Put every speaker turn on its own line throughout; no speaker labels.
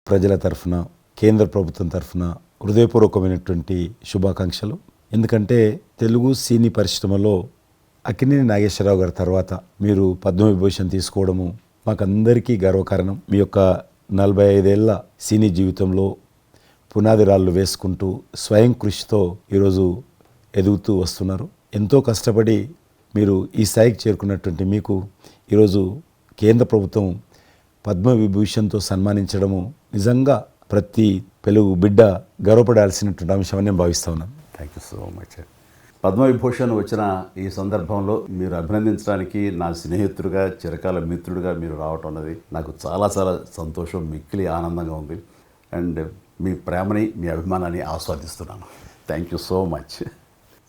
ప్రజల తరఫున, కేంద్ర ప్రభుత్వం తరఫున హృదయపూర్వకమైనటువంటి శుభాకాంక్షలు. ఎందుకంటే తెలుగు సినీ పరిశ్రమలో అక్కినేని నాగేశ్వరరావు గారి తర్వాత మీరు పద్మవిభూషణ్ తీసుకోవడము మాకందరికీ గర్వకారణం. మీ యొక్క 45 ఏళ్ల సినీ జీవితంలో పునాది రాళ్ళు వేసుకుంటూ స్వయం కృషితో ఈరోజు ఎదుగుతూ వస్తున్నారు. ఎంతో కష్టపడి మీరు ఈ స్థాయికి చేరుకున్నటువంటి మీకు ఈరోజు కేంద్ర ప్రభుత్వం పద్మవిభూషణ్తో సన్మానించడము నిజంగా ప్రతి తెలుగు బిడ్డ గర్వపడాల్సినటువంటి అంశం అని నేను భావిస్తా ఉన్నాను.
Thank you so much. Padma Vibhushan వచ్చిన ఈ సందర్భంలో మీరు అభినందించడానికి నా స్నేహితుడిగా, చిరకాల మిత్రుడిగా మీరు రావటం అన్నది నాకు చాలా చాలా సంతోషం, మిక్కిలి ఆనందంగా ఉంది. అండ్ మీ ప్రేమని, మీ అభిమానాన్ని ఆస్వాదిస్తున్నాను. Thank you so much.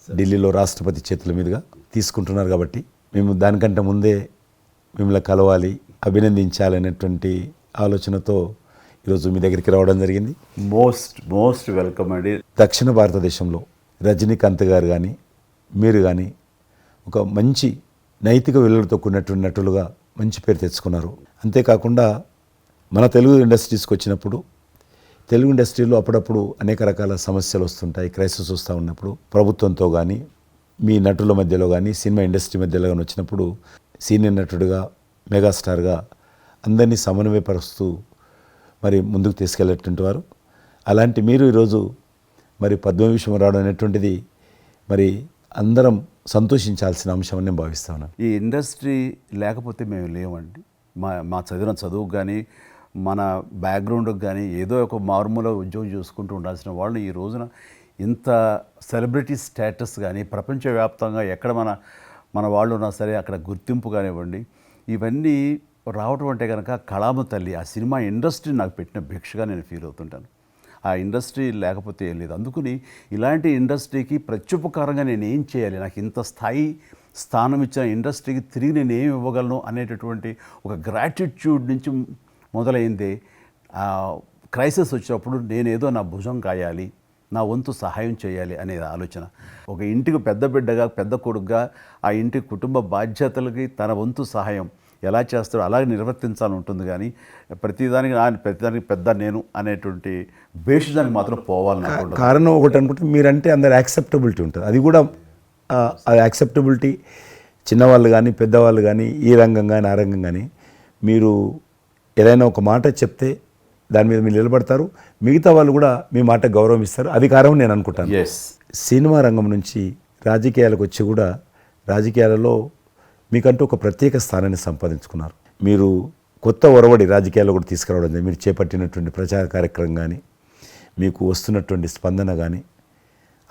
ఢిల్లీలో రాష్ట్రపతి చేతుల మీదుగా తీసుకుంటున్నారు కాబట్టి మేము దానికంటే ముందే మిమ్మల్ని కలవాలి, అభినందించాలనేటువంటి ఆలోచనతో ఈరోజు మీ దగ్గరికి రావడం జరిగింది.
మోస్ట్ వెల్కమ్ అండి.
దక్షిణ భారతదేశంలో రజనీకాంత్ గారు కానీ మీరు కానీ ఒక మంచి నైతిక విలువలతో కూడినటువంటి నటులుగా మంచి పేరు తెచ్చుకున్నారు. అంతేకాకుండా మన తెలుగు ఇండస్ట్రీస్కి వచ్చినప్పుడు తెలుగు ఇండస్ట్రీలో అప్పుడప్పుడు అనేక రకాల సమస్యలు వస్తుంటాయి, క్రైసిస్ వస్తూ ఉన్నప్పుడు ప్రభుత్వంతో కానీ మీ నటుల మధ్యలో కానీ సినిమా ఇండస్ట్రీ మధ్యలో కానీ వచ్చినప్పుడు సీనియర్ నటుడిగా, మెగాస్టార్గా అందరినీ సమన్వయపరుస్తూ మరి ముందుకు తీసుకెళ్ళేటువంటి వారు. అలాంటి మీరు ఈరోజు మరి పద్మవిభూషణ్ రావడం అనేటువంటిది మరి అందరం సంతోషించాల్సిన అంశం అని నేను భావిస్తా ఉన్నాను.
ఈ ఇండస్ట్రీ లేకపోతే మేము లేవండి. మా చదివిన చదువుకు కానీ మన బ్యాక్గ్రౌండ్కి కానీ ఏదో ఒక మారుమూల ఉద్యోగం చూసుకుంటూ ఉండాల్సిన వాళ్ళు ఈ రోజున ఇంత సెలబ్రిటీ స్టేటస్ కానీ ప్రపంచవ్యాప్తంగా ఎక్కడ మన వాళ్ళు ఉన్నా సరే అక్కడ గుర్తింపు కానివ్వండి, ఇవన్నీ రావటం అంటే కనుక కళామ తల్లి, ఆ సినిమా ఇండస్ట్రీ నాకు పెట్టిన భిక్షగా నేను ఫీల్ అవుతుంటాను. ఆ ఇండస్ట్రీ లేకపోతే ఏం లేదు. అందుకని ఇలాంటి ఇండస్ట్రీకి ప్రత్యుపకారంగా నేను ఏం చేయాలి, నాకు ఇంత స్థానం ఇచ్చిన ఇండస్ట్రీకి తిరిగి నేను ఏం ఇవ్వగలను అనేటటువంటి ఒక గ్రాటిట్యూడ్ నుంచి మొదలైంది. క్రైసిస్ వచ్చినప్పుడు నేనేదో నా భుజం కాయాలి, నా వంతు సహాయం చేయాలి అనే ఆలోచన. ఒక ఇంటికి పెద్ద బిడ్డగా, పెద్ద కొడుకుగా ఆ ఇంటి కుటుంబ బాధ్యతలకి తన వంతు సహాయం ఎలా చేస్తాడో అలాగే నిర్వర్తించాలని ఉంటుంది. కానీ ప్రతిదానికి పెద్ద నేను అనేటువంటి బేసిజానికి మాత్రం పోవాలని
కారణం ఒకటి అనుకుంటే మీరంటే అందరు యాక్సెప్టబిలిటీ ఉంటుంది. అది కూడా అది యాక్సెప్టబిలిటీ చిన్నవాళ్ళు కానీ పెద్దవాళ్ళు కానీ ఈ రంగం కానీ ఆ రంగం కానీ మీరు ఏదైనా ఒక మాట చెప్తే దాని మీద మీరు నిలబడతారు, మిగతా వాళ్ళు కూడా మీ మాట గౌరవం ఇస్తారు. అది కారణం నేను అనుకుంటాను. సినిమా రంగం నుంచి రాజకీయాలకు వచ్చి కూడా రాజకీయాలలో మీకంటూ ఒక ప్రత్యేక స్థానాన్ని సంపాదించుకున్నారు. మీరు కొత్త ఒరవడి రాజకీయాల్లో కూడా తీసుకురావడం జరిగింది. మీరు చేపట్టినటువంటి ప్రచార కార్యక్రమం కానీ మీకు వస్తున్నటువంటి స్పందన కానీ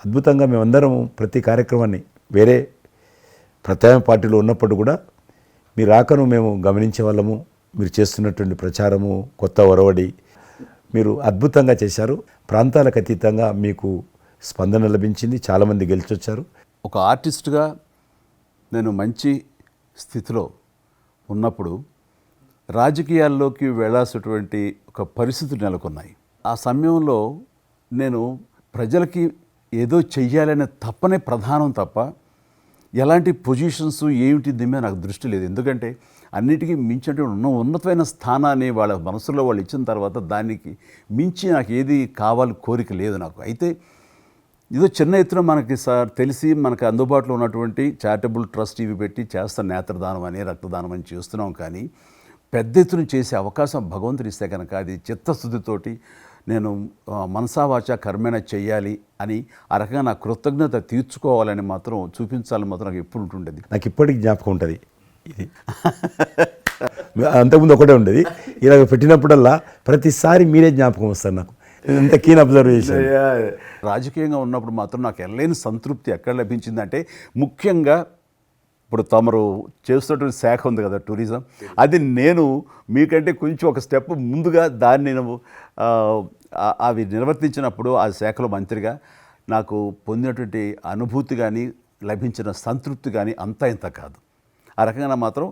అద్భుతంగా మేమందరం ప్రతి కార్యక్రమాన్ని వేరే ప్రత్యామ్నాయ పార్టీలో ఉన్నప్పుడు కూడా మీ రాకను మేము గమనించే వాళ్ళము. మీరు చేస్తున్నటువంటి ప్రచారము, కొత్త ఒరవడి మీరు అద్భుతంగా చేశారు. ప్రాంతాలకు అతీతంగా మీకు స్పందన లభించింది, చాలామంది గెలిచొచ్చారు.
ఒక ఆర్టిస్ట్గా నేను మంచి స్థితిలో ఉన్నప్పుడు రాజకీయాల్లోకి వెళ్ళాల్సినటువంటి ఒక పరిస్థితులు నెలకొన్నాయి. ఆ సమయంలో నేను ప్రజలకి ఏదో చెయ్యాలనే తప్పనే ప్రధానం తప్ప ఎలాంటి పొజిషన్స్ ఏమిటి దీని మీద నాకు దృష్టి లేదు. ఎందుకంటే అన్నిటికీ మించి ఉన్నతమైన స్థానాన్ని వాళ్ళ మనసులో వాళ్ళు ఇచ్చిన తర్వాత దానికి మించి నాకు ఏది కావాలి కోరిక లేదు నాకు. అయితే ఏదో చిన్న ఎత్తున మనకి తెలిసి మనకు అందుబాటులో ఉన్నటువంటి చారిటబుల్ ట్రస్ట్ ఇవి పెట్టి చేస్తాను, నేత్రదానం అని రక్తదానం అని చేస్తున్నాం. కానీ పెద్ద ఎత్తున చేసే అవకాశం భగవంతుడు ఇస్తే కనుక అది చిత్తశుద్ధితోటి నేను మనసావాచ కర్మేణ చెయ్యాలి అని ఆ రకంగా నా కృతజ్ఞత తీర్చుకోవాలని మాత్రం చూపించాలని మాత్రం నాకు ఎప్పుడు ఉంటుండేది.
నాకు ఇప్పటికి జ్ఞాపకం ఉంటుంది. ఇది అంతకుముందు ఒకటే ఉండేది, ఇలాగ పెట్టినప్పుడల్లా ప్రతిసారి మీరే జ్ఞాపకం వస్తారు నాకు. ఎంత కీన్ అబ్జర్వేషన్.
రాజకీయంగా ఉన్నప్పుడు మాత్రం నాకు ఎనలేని సంతృప్తి ఎక్కడ లభించిందంటే, ముఖ్యంగా ఇప్పుడు తమరు చేస్తున్నటువంటి శాఖ ఉంది కదా టూరిజం, అది నేను మీకంటే కొంచెం ఒక స్టెప్ ముందుగా దాన్ని నేను అవి నిర్వర్తించినప్పుడు ఆ శాఖలో మంత్రిగా నాకు పొందినటువంటి అనుభూతి కానీ లభించిన సంతృప్తి కానీ అంతా ఇంత కాదు. ఆ రకంగా మాత్రం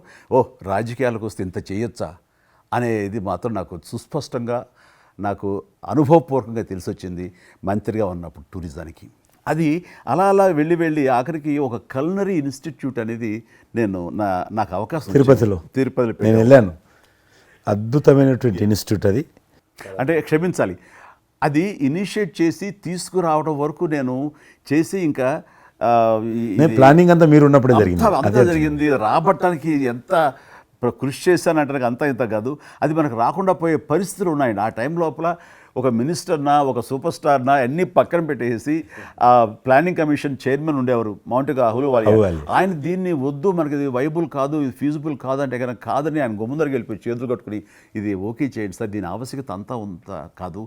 రాజకీయాలకు వస్తే ఇంత చేయొచ్చా అనేది మాత్రం నాకు సుస్పష్టంగా నాకు అనుభవపూర్వకంగా తెలిసొచ్చింది మంత్రిగా ఉన్నప్పుడు టూరిజానికి. అది అలా అలా వెళ్ళి ఆఖరికి ఒక కల్నరీ ఇన్స్టిట్యూట్ అనేది నాకు అవకాశం
తిరుపతిలో నేను వెళ్ళాను. అద్భుతమైనటువంటి ఇన్స్టిట్యూట్ అది.
అంటే క్షమించాలి, అది ఇనిషియేట్ చేసి తీసుకురావడం వరకు నేను చేసి ఇంకా
నేను ప్లానింగ్ అంతా మీరు ఉన్నప్పుడే జరిగింది.
అంతా జరిగింది. రాబట్టడానికి ఎంత కృషి చేశానంటే అంతా ఇంత కాదు, అది మనకు రాకుండా పోయే పరిస్థితులు ఉన్నాయండి. ఆ టైం లోపల ఒక మినిస్టర్నా ఒక సూపర్ స్టార్నా అన్నీ పక్కన పెట్టేసి ఆ ప్లానింగ్ కమిషన్ చైర్మన్ ఉండేవారు మౌంటిగా అహ్లూవాలియా, ఆయన దీన్ని వద్దు, మనకి ఇది వైబుల్ కాదు, ఇది ఫీజిబుల్ కాదంటే కనుక కాదని ఆయన గుమ్మందరికి వెళ్ళిపోయి చేతులు కట్టుకుని ఇది ఓకే చేయండి సార్, దీని ఆవశ్యకత అంతా ఉందా కాదు,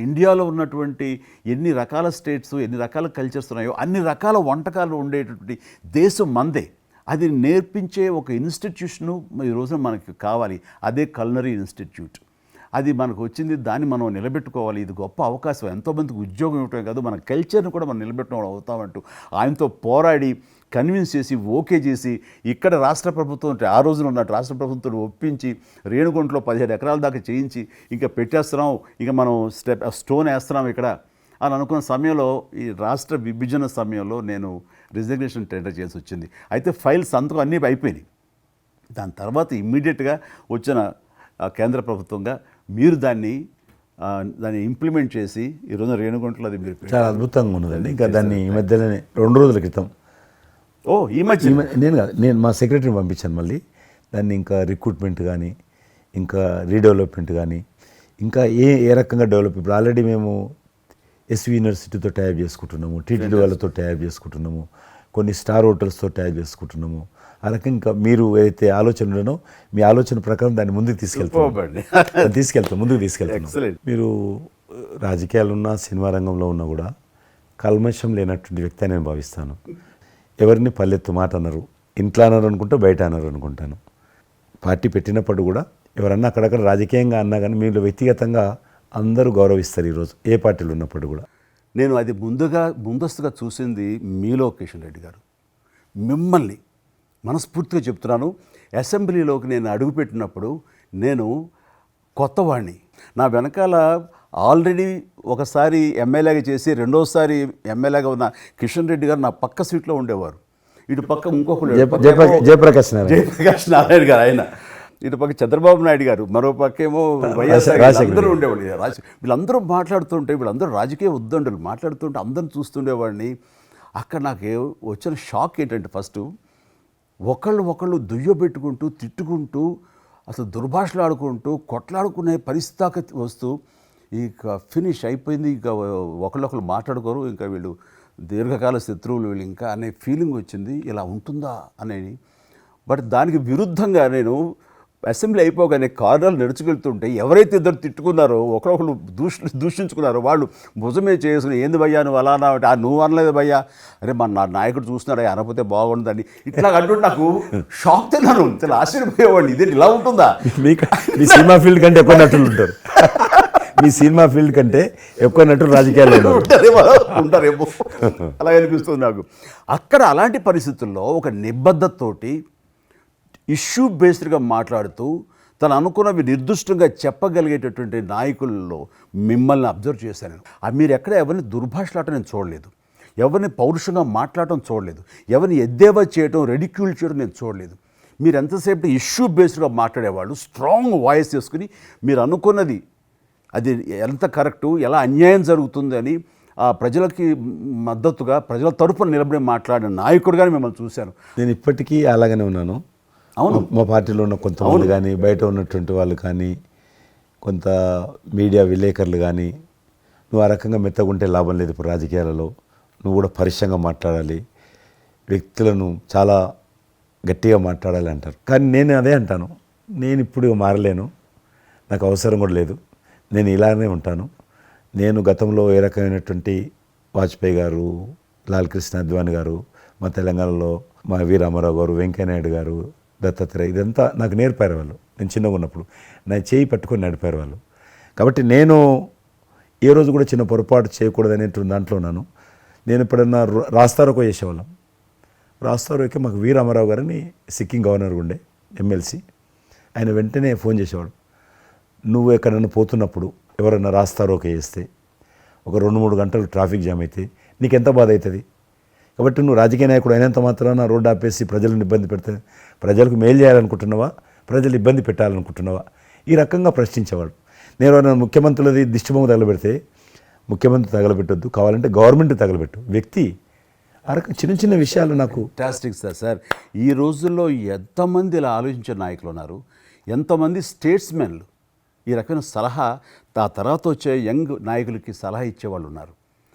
ఇండియాలో ఉన్నటువంటి ఎన్ని రకాల స్టేట్స్ ఎన్ని రకాల కల్చర్స్ ఉన్నాయో అన్ని రకాల వంటకాలు ఉండేటటువంటి దేశం మందే, అది నేర్పించే ఒక ఇన్స్టిట్యూషను ఈ రోజున మనకి కావాలి, అదే కల్నరీ ఇన్స్టిట్యూట్. అది మనకు వచ్చింది, దాన్ని మనం నిలబెట్టుకోవాలి, ఇది గొప్ప అవకాశం, ఎంతోమందికి ఉద్యోగం ఇవ్వటమే కాదు మన కల్చర్ని కూడా మనం నిలబెట్టడం అవుతామంటూ ఆయనతో పోరాడి కన్విన్స్ చేసి ఓకే చేసి ఇక్కడ రాష్ట్ర ప్రభుత్వం ఆ రోజున ఉన్నట్టు రాష్ట్ర ప్రభుత్వం ఒప్పించి రేణుగుంటలో 17 ఎకరాల దాకా చేయించి ఇంకా పెట్టేస్తున్నాం, ఇంకా మనం స్టోన్ వేస్తున్నాం ఇక్కడ అని అనుకున్న సమయంలో ఈ రాష్ట్ర విభజన సమయంలో నేను రిజిగ్నేషన్ టెండర్ చేసి వచ్చింది. అయితే ఫైల్స్ సంతకం అన్నీ అయిపోయినాయి. దాని తర్వాత ఇమ్మీడియట్గా వచ్చిన కేంద్ర ప్రభుత్వంగా మీరు దాన్ని ఇంప్లిమెంట్ చేసి ఈరోజు రేణుగుంటలో అది మీరు
చాలా అద్భుతంగా ఉన్నదండి. ఇంకా దాన్ని ఈ మధ్యలోనే 2 రోజుల క్రితం
ఈ మధ్య
నేను మా సెక్రటరీని పంపించాను. మళ్ళీ దాన్ని ఇంకా రిక్రూట్మెంట్ కానీ ఇంకా రీడెవలప్మెంట్ కానీ ఇంకా ఏ రకంగా డెవలప్, ఇప్పుడు ఆల్రెడీ మేము ఎస్వి యూనివర్సిటీతో టైప్ చేసుకుంటున్నాము, టీటీడీ వాళ్ళతో టైప్ చేసుకుంటున్నాము, కొన్ని స్టార్ హోటల్స్తో టైప్ చేసుకుంటున్నాము. ఆ రకంగా ఇంకా మీరు ఏదైతే ఆలోచన ఉండనో మీ ఆలోచన ప్రకారం దాన్ని ముందుకు ముందుకు తీసుకెళ్తాం. మీరు రాజకీయాలు ఉన్నా సినిమా రంగంలో ఉన్నా కూడా కల్మషం లేనటువంటి వ్యక్తి అని నేను భావిస్తాను. ఎవరిని పల్లెత్తు మాట అన్నారు, ఇంట్లో అన్నారు అనుకుంటే బయట అన్నారు అనుకుంటాను. పార్టీ పెట్టినప్పుడు కూడా ఎవరన్నా అక్కడక్కడ రాజకీయంగా అన్నా కానీ మీరు వ్యక్తిగతంగా అందరూ గౌరవిస్తారు ఈరోజు ఏ పార్టీలు ఉన్నప్పుడు కూడా.
నేను అది ముందస్తుగా చూసింది మీలో కిషన్ రెడ్డి గారు, మిమ్మల్ని మనస్ఫూర్తిగా చెప్తున్నాను. అసెంబ్లీలోకి నేను అడుగుపెట్టినప్పుడు నేను కొత్తవాడిని, నా వెనకాల ఆల్రెడీ ఒకసారి ఎమ్మెల్యేగా చేసి రెండోసారి ఎమ్మెల్యేగా ఉన్న కిషన్ రెడ్డి గారు నా పక్క సీట్లో ఉండేవారు. ఇటు పక్క ఇంకొకరు
జయప్రకాష్
నారాయణ గారు, ఆయన ఇటు పక్క చంద్రబాబు నాయుడు గారు, మరో పక్కేమో వైఎస్ఆర్ అందరూ ఉండేవాళ్ళు. వీళ్ళందరూ మాట్లాడుతుంటే, వీళ్ళందరూ రాజకీయ ఉద్దండులు మాట్లాడుతుంటే అందరిని చూస్తుండేవాడిని. అక్కడ నాకు వచ్చిన షాక్ ఏంటంటే, ఫస్ట్ ఒకళ్ళు దుయ్యబెట్టుకుంటూ తిట్టుకుంటూ అసలు దుర్భాషలు ఆడుకుంటూ కొట్లాడుకునే పరిస్థితి వస్తూ ఇక ఫినిష్ అయిపోయింది, ఇక ఒకళ్ళు మాట్లాడుకోరు, ఇంకా వీళ్ళు దీర్ఘకాల శత్రువులు వీళ్ళు ఇంకా అనే ఫీలింగ్ వచ్చింది. ఇలా ఉంటుందా అనేది. బట్ దానికి విరుద్ధంగా నేను అసెంబ్లీ అయిపోగానే కారులో నడుచుకెళ్తుంటే ఎవరైతే ఇద్దరు తిట్టుకున్నారో ఒకరొకరు దూషించుకున్నారో వాళ్ళు భుజమే చేసుకుని ఏంది భయ్యా నువ్వు అలా అన్నావు, నువ్వు అనలేదు భయ్యా, అరే నా నాయకుడు చూస్తున్నాడు అనకపోతే బాగుండదని ఇట్లా అంటుంటే నాకు షాక్ తిన్నాను, చాలా ఆశ్చర్యపోయేవాడిని, ఇదే ఇలా ఉంటుందా.
మీ సినిమా ఫీల్డ్ కంటే ఎక్కువ నటులు ఉంటారు, మీ సినిమా ఫీల్డ్ కంటే ఎక్కువ నటులు రాజకీయాల్లో
ఉంటారేమో అలా అనిపిస్తుంది నాకు. అక్కడ అలాంటి పరిస్థితుల్లో ఒక నిబద్ధతతోటి ఇష్యూ బేస్డ్గా మాట్లాడుతూ తను అనుకున్నవి నిర్దిష్టంగా చెప్పగలిగేటటువంటి నాయకుల్లో మిమ్మల్ని అబ్జర్వ్ చేశాను. మీరు ఎక్కడ ఎవరిని దుర్భాషలాడటం నేను చూడలేదు, ఎవరిని పౌరుషంగా మాట్లాడటం చూడలేదు, ఎవరిని ఎద్దేవా చేయడం రెడిక్యూల్ చేయడం నేను చూడలేదు. మీరు ఎంతసేపు ఇష్యూ బేస్డ్గా మాట్లాడేవాళ్ళు, స్ట్రాంగ్ వాయిస్ చేసుకుని మీరు అనుకున్నది అది ఎంత కరెక్టు, ఎలా అన్యాయం జరుగుతుంది అని ఆ ప్రజలకి మద్దతుగా ప్రజల తరపున నిలబడి మాట్లాడిన నాయకుడిగానే మిమ్మల్ని చూశాను.
నేను ఇప్పటికీ అలాగనే ఉన్నాను.
అవును,
మా పార్టీలో ఉన్న కొంతమంది కానీ బయట ఉన్నటువంటి వాళ్ళు కానీ కొంత మీడియా విలేకరులు కానీ నువ్వు ఆ రకంగా మెత్తగుంటే లాభం లేదు, ఇప్పుడు రాజకీయాలలో నువ్వు కూడా పరుషంగా మాట్లాడాలి, వ్యక్తులను చాలా గట్టిగా మాట్లాడాలి అంటారు. కానీ నేను అదే అంటాను, నేను ఇప్పుడు మారలేను, నాకు అవసరం కూడా లేదు, నేను ఇలానే ఉంటాను. నేను గతంలో ఏ రకమైనటువంటి వాజ్పేయి గారు, లాల్ కృష్ణ అద్వానీ గారు, మా తెలంగాణలో మా వి రామారావు గారు, వెంకయ్యనాయుడు గారు, దత్తాత్రేయ, ఇదంతా నాకు నేర్పారు వాళ్ళు. నేను చిన్నగా ఉన్నప్పుడు నా చేయి పట్టుకొని నడిపారు వాళ్ళు. కాబట్టి నేను ఏ రోజు కూడా చిన్న పొరపాటు చేయకూడదు అనేటువంటి దాంట్లో ఉన్నాను. నేను ఎప్పుడన్నా రాస్తారోకో చేసేవాళ్ళం. రాస్తారోకే మాకు వి రామారావు గారిని సిక్కిం గవర్నర్ ఉండే ఎమ్మెల్సీ, ఆయన వెంటనే ఫోన్ చేసేవాడు, నువ్వు ఎక్కడన్నా పోతున్నప్పుడు ఎవరన్నా రాస్తారోకే చేస్తే ఒక 2-3 గంటలు ట్రాఫిక్ జామ్ అయితే నీకెంత బాధ అవుతుంది. కాబట్టి నువ్వు రాజకీయ నాయకుడు అయినంత మాత్రాన రోడ్డు ఆపేసి ప్రజలను ఇబ్బంది పెడితే ప్రజలకు మేలు చేయాలనుకుంటున్నావా, ప్రజలు ఇబ్బంది పెట్టాలనుకుంటున్నావా, ఈ రకంగా ప్రశ్నించేవాడు. నేను ఎవరైనా ముఖ్యమంత్రులది దిష్టిబొమ్మ తగలబెడితే ముఖ్యమంత్రి తగలబెట్టొద్దు, కావాలంటే గవర్నమెంట్ తగలబెట్టు, వ్యక్తి ఆ రకం చిన్న చిన్న విషయాలు నాకు
ఫ్యాంటాస్టిక్ సార్. ఈ రోజుల్లో ఎంతమంది ఇలా ఆలోచించే నాయకులు ఉన్నారు, ఎంతమంది స్టేట్స్మెన్లు ఈ రకమైన సలహా ఆ తర్వాత వచ్చే యంగ్ నాయకులకి సలహా ఇచ్చేవాళ్ళు ఉన్నారు.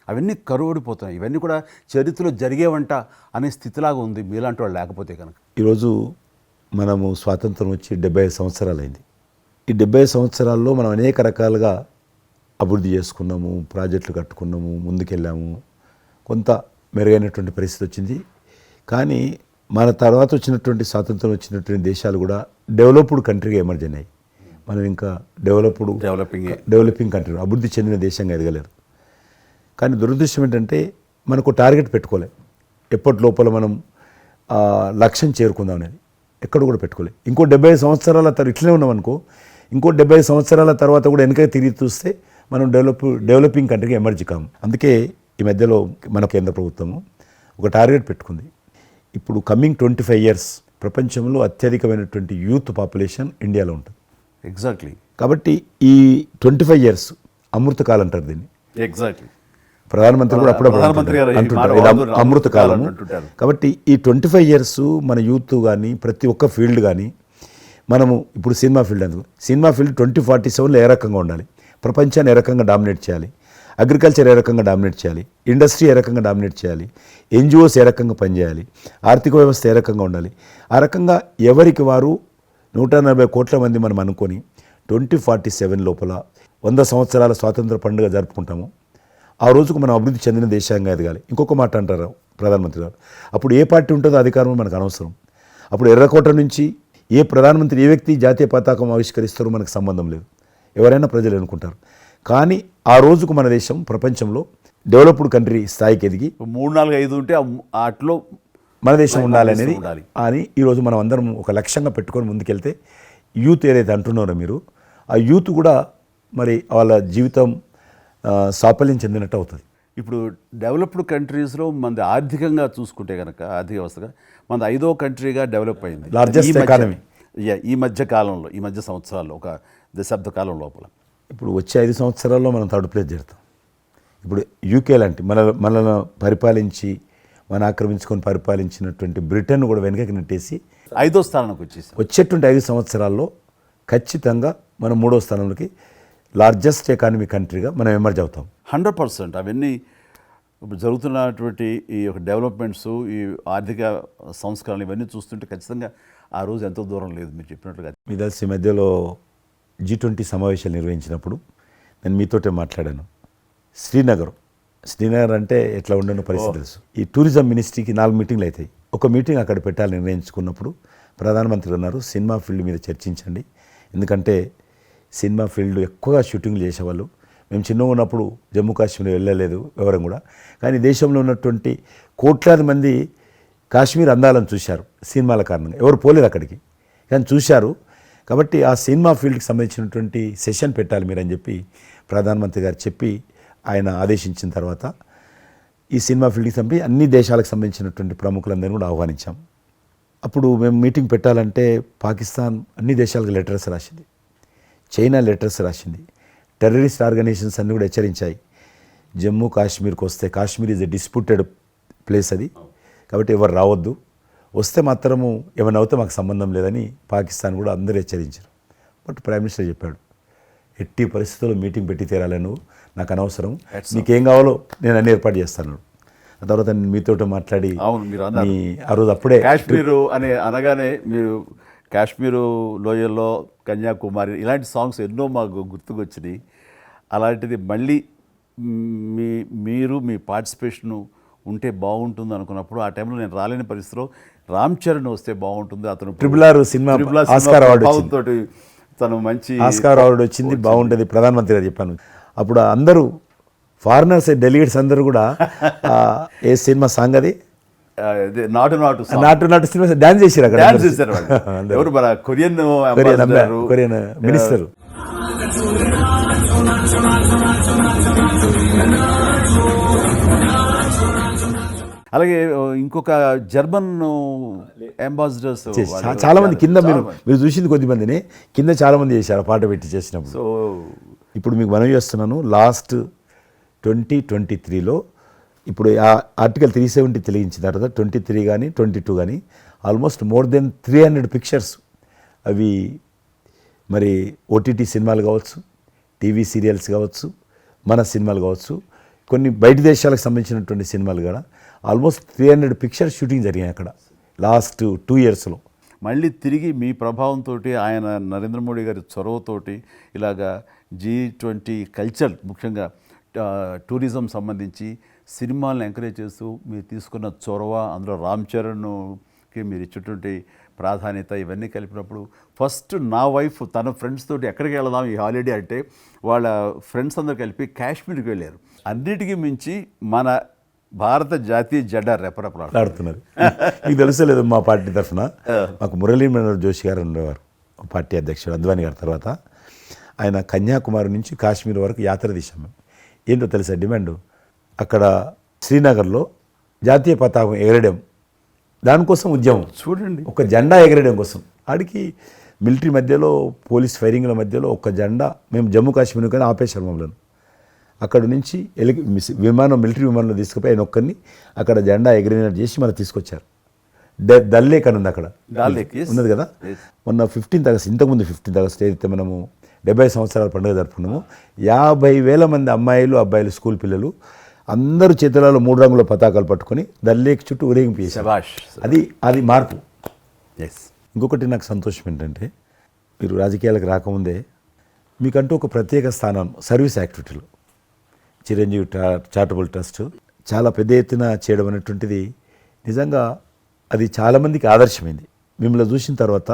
అవన్నీ కరువడిపోతున్నాయి. ఇవన్నీ కూడా చరిత్రలో జరిగేవంట అనే స్థితిలాగా ఉంది మీలాంటి వాళ్ళు లేకపోతే కనుక.
ఈరోజు మనము స్వాతంత్రం వచ్చి 75 సంవత్సరాలు అయింది. ఈ 75 సంవత్సరాల్లో మనం అనేక రకాలుగా అభివృద్ధి చేసుకున్నాము, ప్రాజెక్టులు కట్టుకున్నాము, ముందుకెళ్ళాము, కొంత మెరుగైనటువంటి పరిస్థితి వచ్చింది. కానీ మన తర్వాత వచ్చినటువంటి స్వాతంత్రం వచ్చినటువంటి దేశాలు కూడా డెవలప్డ్ కంట్రీగా ఎమర్జ్ అయినాయి. మనం ఇంకా డెవలపింగ్ కంట్రీ, అభివృద్ధి చెందిన దేశంగా ఎదగలేదు. కానీ దురదృష్టం ఏంటంటే మనకు టార్గెట్ పెట్టుకోలే, ఎప్పటి లోపల మనం లక్ష్యం చేరుకుందాం అనేది ఎక్కడ కూడా పెట్టుకోలే. ఇంకో 75 సంవత్సరాల తర్వాత ఇట్లనే ఉన్నాం అనుకో, ఇంకో 75 సంవత్సరాల తర్వాత కూడా వెనక తిరిగి చూస్తే మనం డెవలపింగ్ కంట్రీగా ఎమర్జ్ కాము. అందుకే ఈ మధ్యలో మన కేంద్ర ప్రభుత్వము ఒక టార్గెట్ పెట్టుకుంది. ఇప్పుడు కమింగ్ 25 years ప్రపంచంలో అత్యధికమైనటువంటి యూత్ పాపులేషన్ ఇండియాలో ఉంటుంది.
ఎగ్జాక్ట్లీ.
కాబట్టి ఈ 25 years అమృతకాలం అంటారు దీన్ని.
ఎగ్జాక్ట్లీ.
ప్రధానమంత్రి కూడా అప్పుడప్పుడు అంటుంటారు ఇది అమృతకాలం. కాబట్టి ఈ 25 years మన యూత్ కానీ ప్రతి ఒక్క ఫీల్డ్ కానీ మనము ఇప్పుడు సినిమా ఫీల్డ్ అందుకు సినిమా ఫీల్డ్ 2047లో ఏ రకంగా ఉండాలి, ప్రపంచాన్ని ఏ రకంగా డామినేట్ చేయాలి, అగ్రికల్చర్ ఏ రకంగా డామినేట్ చేయాలి, ఇండస్ట్రీ ఏ రకంగా డామినేట్ చేయాలి, ఎన్జిఓస్ ఏ రకంగా పనిచేయాలి, ఆర్థిక వ్యవస్థ ఏ రకంగా ఉండాలి, ఆ రకంగా ఎవరికి వారు 140 కోట్ల మంది మనం అనుకొని 2047 లోపల 100 సంవత్సరాల స్వాతంత్ర పండుగ జరుపుకుంటాము. ఆ రోజుకు మనం అభివృద్ధి చెందిన దేశంగా ఎదగాలి. ఇంకొక మాట అంటారు ప్రధానమంత్రి గారు, అప్పుడు ఏ పార్టీ ఉంటుందో అధికారం మనకు అనవసరం. అప్పుడు ఎర్రకోట నుంచి ఏ ప్రధానమంత్రి ఏ వ్యక్తి జాతీయ పతాకం ఆవిష్కరిస్తారో మనకు సంబంధం లేదు, ఎవరైనా ప్రజలు అనుకుంటారు. కానీ ఆ రోజుకు మన దేశం ప్రపంచంలో డెవలప్డ్ కంట్రీ స్థాయికి ఎదిగి
3, 4, 5 ఉంటే అట్లో
మన దేశం ఉండాలనేది అని ఈరోజు మనం అందరం ఒక లక్ష్యంగా పెట్టుకొని ముందుకెళ్తే యూత్ ఏదైతే అంటున్నారో మీరు, ఆ యూత్ కూడా మరి వాళ్ళ జీవితం సాఫల్యం చెందినట్టు అవుతుంది.
ఇప్పుడు డెవలప్డ్ కంట్రీస్లో మనది ఆర్థికంగా చూసుకుంటే కనుక ఆర్థిక వ్యవస్థగా మనది 5వ కంట్రీగా డెవలప్ అయింది.
లార్జెస్ట్ ఎకానమీ
ఈ మధ్య కాలంలో, ఈ మధ్య సంవత్సరాల్లో, ఒక దశాబ్ద కాలం లోపల.
ఇప్పుడు వచ్చే 5 సంవత్సరాల్లో మనం థర్డ్ ప్లేస్ చేరుతాం. ఇప్పుడు యూకే లాంటి మనల్ని పరిపాలించి మన ఆక్రమించుకొని పరిపాలించినటువంటి బ్రిటన్ కూడా వెనకకి నెట్టేసి
5వ స్థానానికి వచ్చేసి
వచ్చేటువంటి 5 సంవత్సరాల్లో ఖచ్చితంగా మనం 3వ స్థానంలోకి లార్జెస్ట్ ఎకానమీ కంట్రీగా మనం ఎమర్జ్ అవుతాం.
100%. అవన్నీ ఇప్పుడు జరుగుతున్నటువంటి ఈ యొక్క డెవలప్మెంట్స్, ఈ ఆర్థిక సంస్కరణలు ఇవన్నీ చూస్తుంటే ఖచ్చితంగా ఆ రోజు ఎంతో దూరం లేదు మీరు చెప్పినట్లుగా.
మీ తెలిసి ఈ మధ్యలో G20 సమావేశాలు నిర్వహించినప్పుడు నేను మీతోటే మాట్లాడాను. శ్రీనగర్ అంటే ఎట్లా ఉండనో పరిస్థితి తెలుసు. ఈ టూరిజం మినిస్ట్రీకి 4 మీటింగ్లు అవుతాయి. ఒక మీటింగ్ అక్కడ పెట్టాలని నిర్ణయించుకున్నప్పుడు ప్రధానమంత్రి అన్నారు, సినిమా ఫీల్డ్ మీద చర్చించండి, ఎందుకంటే సినిమా ఫీల్డ్ ఎక్కువగా షూటింగ్లు చేసేవాళ్ళు. మేము చిన్నగా ఉన్నప్పుడు జమ్మూ కాశ్మీర్ వెళ్ళలేదు ఎవరం కూడా, కానీ దేశంలో ఉన్నటువంటి కోట్లాది మంది కాశ్మీర్ అందాలను చూశారు సినిమాల కారణంగా. ఎవరు పోలేదు అక్కడికి, కానీ చూశారు. కాబట్టి ఆ సినిమా ఫీల్డ్కి సంబంధించినటువంటి సెషన్ పెట్టాలి మీరని చెప్పి ప్రధానమంత్రి గారు చెప్పి ఆయన ఆదేశించిన తర్వాత ఈ సినిమా ఫీల్డ్కి సంబంధించి అన్ని దేశాలకు సంబంధించినటువంటి ప్రముఖులందరినీ కూడా ఆహ్వానించాం. అప్పుడు మేము మీటింగ్ పెట్టాలంటే పాకిస్తాన్ అన్ని దేశాలకు లెటర్స్ రాసింది, చైనా లెటర్స్ రాసింది, టెర్రరిస్ట్ ఆర్గనైజేషన్స్ అన్నీ కూడా హెచ్చరించాయి. జమ్మూ కాశ్మీర్కి వస్తే Kashmir is a disputed place అది, కాబట్టి ఎవరు రావద్దు, వస్తే మాత్రము ఏమైనా అవుతే మాకు సంబంధం లేదని పాకిస్తాన్ కూడా అందరూ హెచ్చరించారు. బట్ ప్రైమ్ మినిస్టర్ చెప్పాడు, ఎట్టి పరిస్థితుల్లో మీటింగ్ పెట్టి తీరాలి, నువ్వు నాకు అనవసరం, నీకేం కావాలో నేను అన్ని ఏర్పాటు చేస్తాను. ఆ తర్వాత నేను మీతో మాట్లాడి ఆ రోజు అప్పుడే
కాశ్మీరు అనగానే మీరు కాశ్మీరు లోయల్లో కన్యాకుమారి ఇలాంటి సాంగ్స్ ఎన్నో మాకు గుర్తుకొచ్చినాయి. అలాంటిది మళ్ళీ మీరు మీ పార్టిసిపేషను ఉంటే బాగుంటుంది అనుకున్నప్పుడు ఆ టైంలో నేను రాలేని పరిస్థితిలో రామ్ చరణ్ వస్తే బాగుంటుంది, అతను
ట్రిపుల్ సినిమా ఆస్కార్ అవార్డు
తోటి తను మంచి
ఆస్కార్ అవార్డు వచ్చింది, బాగుంటుంది ప్రధానమంత్రి గారు చెప్పాను. అప్పుడు అందరూ ఫారినర్స్ డెలిగేట్స్ అందరూ కూడా ఏ సినిమా సాంగ్ అది
నాటు
సినిమా డాన్స్ చేశారు అక్కడ.
ఎవరు మన కొరియన్
మినిస్టర్.
అలాగే ఇంకొక జర్మన్ అంబాసిడర్స్
చాలా మంది కింద మీరు చూసింది కొద్ది మందిని కింద చాలా మంది చేశారు పాట పెట్టి చేసినప్పుడు.
సో
ఇప్పుడు మీకు మనవి చేస్తున్నాను, లాస్ట్ 2023లో ఇప్పుడు ఆ ఆర్టికల్ 370 తెలిగించిన తర్వాత 23 కానీ 22 కానీ ఆల్మోస్ట్ మోర్ దెన్ 300 పిక్చర్స్ అవి మరి ఓటీటీ సినిమాలు కావచ్చు, టీవీ సీరియల్స్ కావచ్చు, మన సినిమాలు కావచ్చు, కొన్ని బయట దేశాలకు సంబంధించినటువంటి సినిమాలు కూడా ఆల్మోస్ట్ 300 పిక్చర్స్ షూటింగ్ జరిగాయి అక్కడ లాస్ట్ 2 ఇయర్స్లో.
మళ్ళీ తిరిగి మీ ప్రభావంతో ఆయన నరేంద్ర మోడీ గారి చొరవతోటి ఇలాగా G20 కల్చర్ ముఖ్యంగా టూరిజం సంబంధించి సినిమాలను ఎంకరేజ్ చేస్తూ మీరు తీసుకున్న చొరవ, అందులో రామ్ చరణ్కి మీరు ఇచ్చేటువంటి ప్రాధాన్యత ఇవన్నీ కలిపినప్పుడు ఫస్ట్ నా వైఫ్ తన ఫ్రెండ్స్ తోటి ఎక్కడికి వెళదాం ఈ హాలిడే అంటే వాళ్ళ ఫ్రెండ్స్ అందరూ కలిపి కాశ్మీర్కి వెళ్ళారు. అన్నిటికీ మించి మన భారత జాతీయ జెండా
ఆడుతున్నారు. మీకు తెలుసలేదు, మా పార్టీ తరఫున మాకు మురళీ మనోహర్ జోషి గారు ఉండేవారు, పార్టీ అధ్యక్షుడు అద్వానీ గారి తర్వాత. ఆయన కన్యాకుమారి నుంచి కాశ్మీర్ వరకు యాత్ర తీసాం మేము. ఏంటో తెలుసా డిమాండ్, అక్కడ శ్రీనగర్లో జాతీయ పతాకం ఎగరడం, దానికోసం ఉద్యమం
చూడండి,
ఒక జెండా ఎగరడం కోసం. ఆడికి మిలిటరీ మధ్యలో పోలీస్ ఫైరింగ్ల మధ్యలో ఒక జెండా మేము జమ్మూ కాశ్మీర్ కానీ ఆపేశారు మమ్మల్ని. అక్కడ నుంచి మిలిటరీ విమానంలో తీసుకుపోయి ఆయన ఒక్కరిని అక్కడ జెండా ఎగిరినట్టు చేసి మనం తీసుకొచ్చారు. దల్ లేక్ అని ఉంది అక్కడ, ఉన్నది కదా. మొన్న 15th ఆగస్ట్, ఇంతకుముందు 15th ఆగస్ట్ ఏదైతే మనము 70 సంవత్సరాల పండుగ జరుపుకున్నాము, 50,000 మంది అమ్మాయిలు అబ్బాయిలు స్కూల్ పిల్లలు అందరూ చేతులలో 3 రంగుల పతాకాలు పట్టుకొని దల్ లేక్ చుట్టూ ఊరేగింపు చేశారు. అది మార్పు. ఇంకొకటి నాకు సంతోషం ఏంటంటే, మీరు రాజకీయాలకు రాకముందే మీకంటూ ఒక ప్రత్యేక స్థానం సర్వీస్ యాక్టివిటీలు, చిరంజీవి చారిటబుల్ ట్రస్ట్ చాలా పెద్ద ఎత్తున చేయడం అనేటువంటిది నిజంగా అది చాలామందికి ఆదర్శమైంది. మిమ్మల్ని చూసిన తర్వాత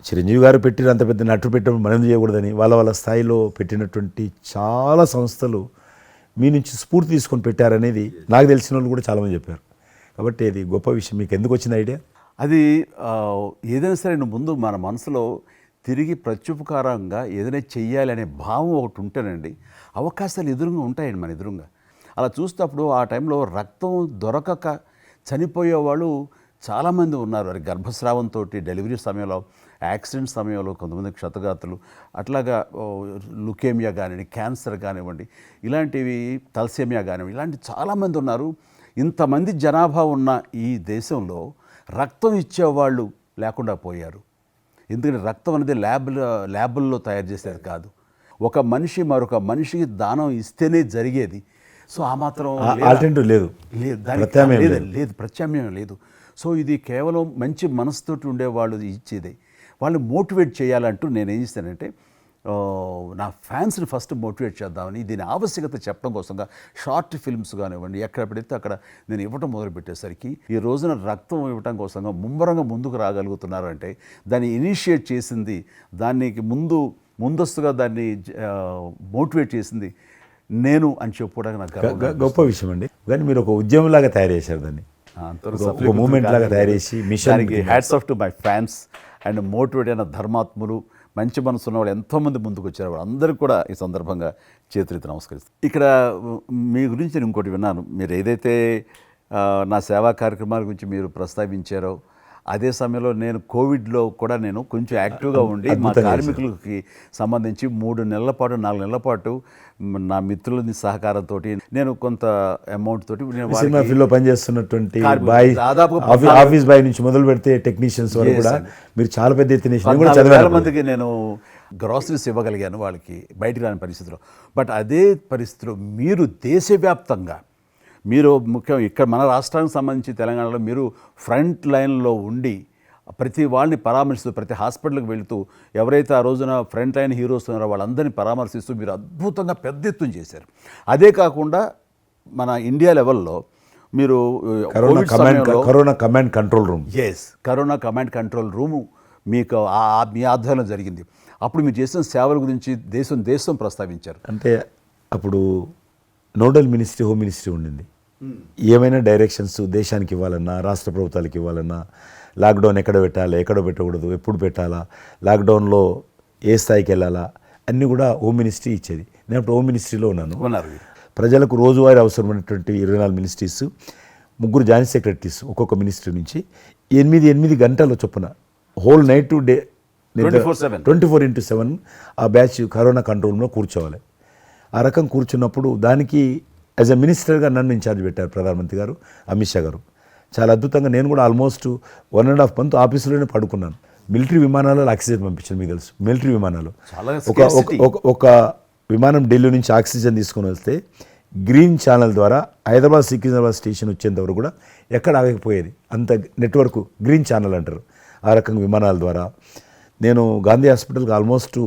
చిరంజీవి గారు పెట్టిన అంత పెద్ద నటుడు పెట్టినప్పుడు మనం చేయకూడదని వాళ్ళ స్థాయిలో పెట్టినటువంటి చాలా సంస్థలు మీ నుంచి స్ఫూర్తి తీసుకొని పెట్టారనేది నాకు తెలిసిన వాళ్ళు కూడా చాలామంది చెప్పారు. కాబట్టి అది గొప్ప విషయం. మీకు ఎందుకు వచ్చిన ఐడియా?
అది ఏదైనా సరే ముందు మన మనసులో తిరిగి ప్రత్యుపకారంగా ఏదైనా చెయ్యాలి అనే భావం ఒకటి ఉంటేనండి అవకాశాలు ఎదురుగా ఉంటాయండి మన ఎదురుగా. అలా చూసేటప్పుడు ఆ టైంలో రక్తం దొరకక చనిపోయే వాళ్ళు చాలామంది ఉన్నారు. అది గర్భస్రావంతో, డెలివరీ సమయంలో, యాక్సిడెంట్ సమయంలో కొంతమంది క్షతగాతులు, అట్లాగా లుకేమియా కానివ్వండి, క్యాన్సర్ కానివ్వండి, ఇలాంటివి తలసేమియా కానివ్వండి, ఇలాంటి చాలామంది ఉన్నారు. ఇంతమంది జనాభా ఉన్న ఈ దేశంలో రక్తం ఇచ్చేవాళ్ళు లేకుండా పోయారు. ఎందుకంటే రక్తం అనేది ల్యాబుల్లో తయారు చేసేది కాదు, ఒక మనిషి మరొక మనిషికి దానం ఇస్తేనే జరిగేది. సో ఆ మాత్రం
లేదు,
ప్రత్యామ్నాయం లేదు. సో ఇది కేవలం మంచి మనసుతోటి ఉండేవాళ్ళు ఇచ్చేదే. వాళ్ళు మోటివేట్ చేయాలంటూ నేను ఏం చేస్తానంటే, నా ఫ్యాన్స్ని ఫస్ట్ మోటివేట్ చేద్దామని దీని ఆవశ్యకత చెప్పడం కోసంగా షార్ట్ ఫిల్మ్స్ కానివ్వండి, ఎక్కడ పెడితే అక్కడ నేను ఇవ్వటం మొదలుపెట్టేసరికి ఈ రోజున రక్తం ఇవ్వటం కోసంగా ముమ్మరంగా ముందుకు రాగలుగుతున్నారు అంటే దాన్ని ఇనిషియేట్ చేసింది, దానికి ముందస్తుగా దాన్ని మోటివేట్ చేసింది నేను అని చెప్పుకోవడానికి నాకు
గొప్ప విషయం అండి. కానీ మీరు ఒక ఉద్యమంలాగా తయారు చేశారు దాన్ని, ఒక మూమెంట్ లాగా తయారు చేసి మిషన్కి
hats off to my fans and motivate అయిన ధర్మాత్ములు, మంచి మనసు ఉన్న వాళ్ళు ఎంతోమంది ముందుకు వచ్చారు. వాళ్ళందరికీ కూడా ఈ సందర్భంగా చేతులెత్తి నమస్కరిస్తాను. ఇక్కడ మీ గురించి నేను ఇంకోటి విన్నాను, మీరు ఏదైతే నా సేవా కార్యక్రమాల గురించి మీరు ప్రస్తావించారో అదే సమయంలో నేను కోవిడ్లో కూడా నేను కొంచెం యాక్టివ్గా ఉండి మా కార్మికులకి సంబంధించి 3 నెలల పాటు 4 నెలల పాటు నా మిత్రుల సహకారంతో నేను కొంత అమౌంట్ తోటి
సినిమా ఫీల్డ్లో పనిచేస్తున్నటువంటి
దాదాపు
ఆఫీస్ బాయ్ నుంచి మొదలు పెడితే టెక్నీషియన్స్ వరకు కూడా మీరు చాలా పెద్ద ఎత్తున
10,000 మందికి నేను గ్రాసరీస్ ఇవ్వగలిగాను వాళ్ళకి బయటికి రాని పరిస్థితిలో. బట్ అదే పరిస్థితిలో మీరు దేశవ్యాప్తంగా మీరు ముఖ్యం ఇక్కడ మన రాష్ట్రానికి సంబంధించి తెలంగాణలో మీరు ఫ్రంట్ లైన్లో ఉండి ప్రతి వాళ్ళని పరామర్శిస్తూ, ప్రతి హాస్పిటల్కి వెళుతూ, ఎవరైతే ఆ రోజున ఫ్రంట్ లైన్ హీరోస్ ఉన్నారో వాళ్ళందరినీ పరామర్శిస్తూ మీరు అద్భుతంగా పెద్ద ఎత్తున చేశారు. అదే కాకుండా మన ఇండియా లెవెల్లో మీరు
corona command control room,
corona command control room మీకు మీ ఆధ్వర్యంలో జరిగింది. అప్పుడు మీరు చేసిన సేవల గురించి దేశం ప్రస్తావించారు.
అంటే అప్పుడు నోడల్ మినిస్ట్రీ, హోమ్ మినిస్ట్రీ ఉండింది. ఏమైనా డైరెక్షన్స్ దేశానికి ఇవ్వాలన్నా, రాష్ట్ర ప్రభుత్వాలకు ఇవ్వాలన్నా, లాక్డౌన్ ఎక్కడ పెట్టాలి, ఎక్కడ పెట్టకూడదు, ఎప్పుడు పెట్టాలా, లాక్డౌన్లో ఏ స్థాయికి వెళ్ళాలా, అన్నీ కూడా హోమ్ మినిస్ట్రీ ఇచ్చేది. నేను అప్పుడు హోమ్ మినిస్ట్రీలో ఉన్నాను. ప్రజలకు రోజువారీ అవసరమైనటువంటి 24 మినిస్ట్రీస్, 3 జాయింట్ సెక్రటరీస్ ఒక్కొక్క మినిస్ట్రీ నుంచి 8 గంటల చొప్పున హోల్ నైట్ టు డే 24/7 ఆ బ్యాచ్ కరోనా కంట్రోల్ రూమ్లో కూర్చోవాలి. ఆ రకం కూర్చున్నప్పుడు దానికి యాజ్ ఎ మినిస్టర్గా నన్ను ఇన్ఛార్జ్ పెట్టారు ప్రధానమంత్రి గారు, అమిత్ షా గారు. చాలా అద్భుతంగా నేను కూడా ఆల్మోస్ట్ 1.5 మంత్ ఆఫీసులోనే పడుకున్నాను. మిలిటరీ విమానాలలో ఆక్సిజన్ పంపించాను, మీకు తెలుసు మిలిటరీ విమానాలు.
చాలా
ఒక విమానం ఢిల్లీ నుంచి ఆక్సిజన్ తీసుకొని వస్తే గ్రీన్ ఛానల్ ద్వారా హైదరాబాద్ సికింద్రాబాద్ స్టేషన్ వచ్చేంత వరకు కూడా ఎక్కడ ఆగకపోయేది. అంత నెట్వర్క్ గ్రీన్ ఛానల్ అంటారు. ఆ రకంగా విమానాల ద్వారా నేను గాంధీ హాస్పిటల్కి ఆల్మోస్ట్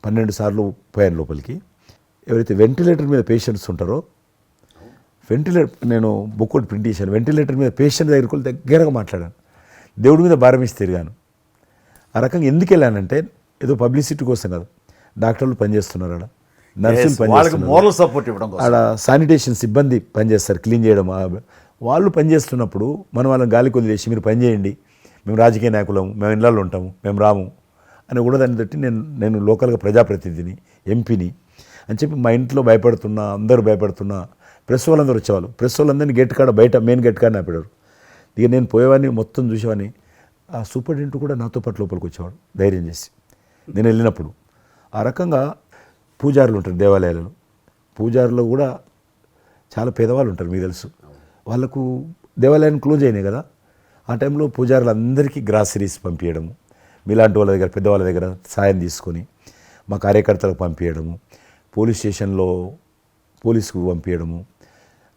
12 సార్లు పోయాను లోపలికి. ఎవరైతే వెంటిలేటర్ మీద పేషెంట్స్ ఉంటారో నేను బుక్ ఒకటి ప్రింట్ చేశాను. వెంటిలేటర్ మీద పేషెంట్ దగ్గరగా మాట్లాడాను. దేవుడి మీద భారం వేసి తిరిగాను. ఆ రకంగా ఎందుకు వెళ్ళానంటే ఏదో పబ్లిసిటీ కోసం కాదు. డాక్టర్లు పనిచేస్తున్నారు, ఆడ నర్సులు పనిచేస్తున్నారు,
మోరల్ సపోర్ట్ ఇవ్వడం కోసం.
ఆడ శానిటేషన్ సిబ్బంది పనిచేస్తారు, క్లీన్ చేయడం. వాళ్ళు పనిచేస్తున్నప్పుడు మనం వాళ్ళని గాలికి వదిలేసి మీరు పని చేయండి, మేము రాజకీయ నాయకులము, మేము ఇళ్ళల్లో ఉంటాము, మేము రాము అని కూడా దాన్ని బట్టి నేను లోకల్గా ప్రజాప్రతినిధిని, ఎంపీని అని చెప్పి మా ఇంట్లో భయపడుతున్నా, అందరూ భయపడుతున్నా, ప్రెస్ వాళ్ళందరూ వచ్చేవాళ్ళు. ప్రెస్ వాళ్ళందరినీ గేట్ కాడ బయట మెయిన్ గేట్ కాడ ఆపాడు. ఇక నేను పోయేవాడిని, మొత్తం చూసేవాడిని. ఆ సూపరింటెండెంట్ కూడా నాతో పాటు లోపలికి వచ్చేవాడు ధైర్యం చేసి నేను వెళ్ళినప్పుడు. ఆ రకంగా పూజారులు ఉంటారు దేవాలయాలలో. పూజారులు కూడా చాలా పేదవాళ్ళు ఉంటారు, మీకు తెలుసు. వాళ్ళకు దేవాలయాన్ని క్లోజ్ అయినాయి కదా, ఆ టైంలో పూజారులు అందరికీ గ్రాసరీస్ పంపించడము, మీలాంటి వాళ్ళ దగ్గర పెద్దవాళ్ళ దగ్గర సాయం తీసుకొని మా కార్యకర్తలకు పంపించడము, పోలీస్ స్టేషన్లో పోలీసుకు పంపించడము,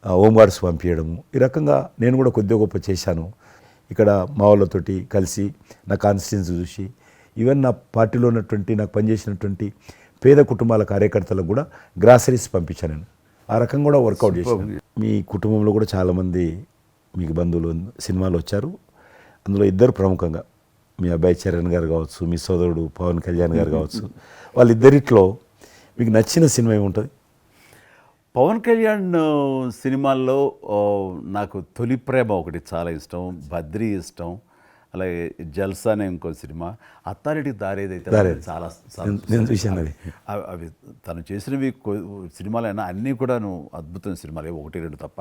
హోంగార్డ్స్ పంపించడము. ఈ రకంగా నేను కూడా కొద్దిగా గొప్ప చేశాను. ఇక్కడ మా వాళ్ళతోటి కలిసి నా కాన్స్టిట్యున్సీ చూసి ఈవెన్ నా పార్టీలో ఉన్నటువంటి నాకు పనిచేసినటువంటి పేద కుటుంబాల కార్యకర్తలకు కూడా గ్రాసరీస్ పంపించాను నేను. ఆ రకంగా కూడా వర్కౌట్ చేశాను. మీ కుటుంబంలో కూడా చాలామంది మీకు బంధువులు సినిమాలు వచ్చారు. అందులో ఇద్దరు ప్రముఖంగా మీ అబ్బాయి చరణ్ గారు కావచ్చు, మీ సోదరుడు పవన్ కళ్యాణ్ గారు కావచ్చు. వాళ్ళిద్దరిట్లో మీకు నచ్చిన సినిమా ఏముంటుంది?
పవన్ కళ్యాణ్ సినిమాల్లో నాకు తొలి ప్రేమ ఒకటి చాలా ఇష్టం, బద్రీ ఇష్టం, అలాగే జల్సా అనే ఇంకో సినిమా, అత్తారింటికి దారేదైతే చాలా
నేను చూశాను అది.
అవి తను చేసినవి సినిమాలైనా అన్నీ కూడాను అద్భుతమైన సినిమాలు, 1-2 తప్ప.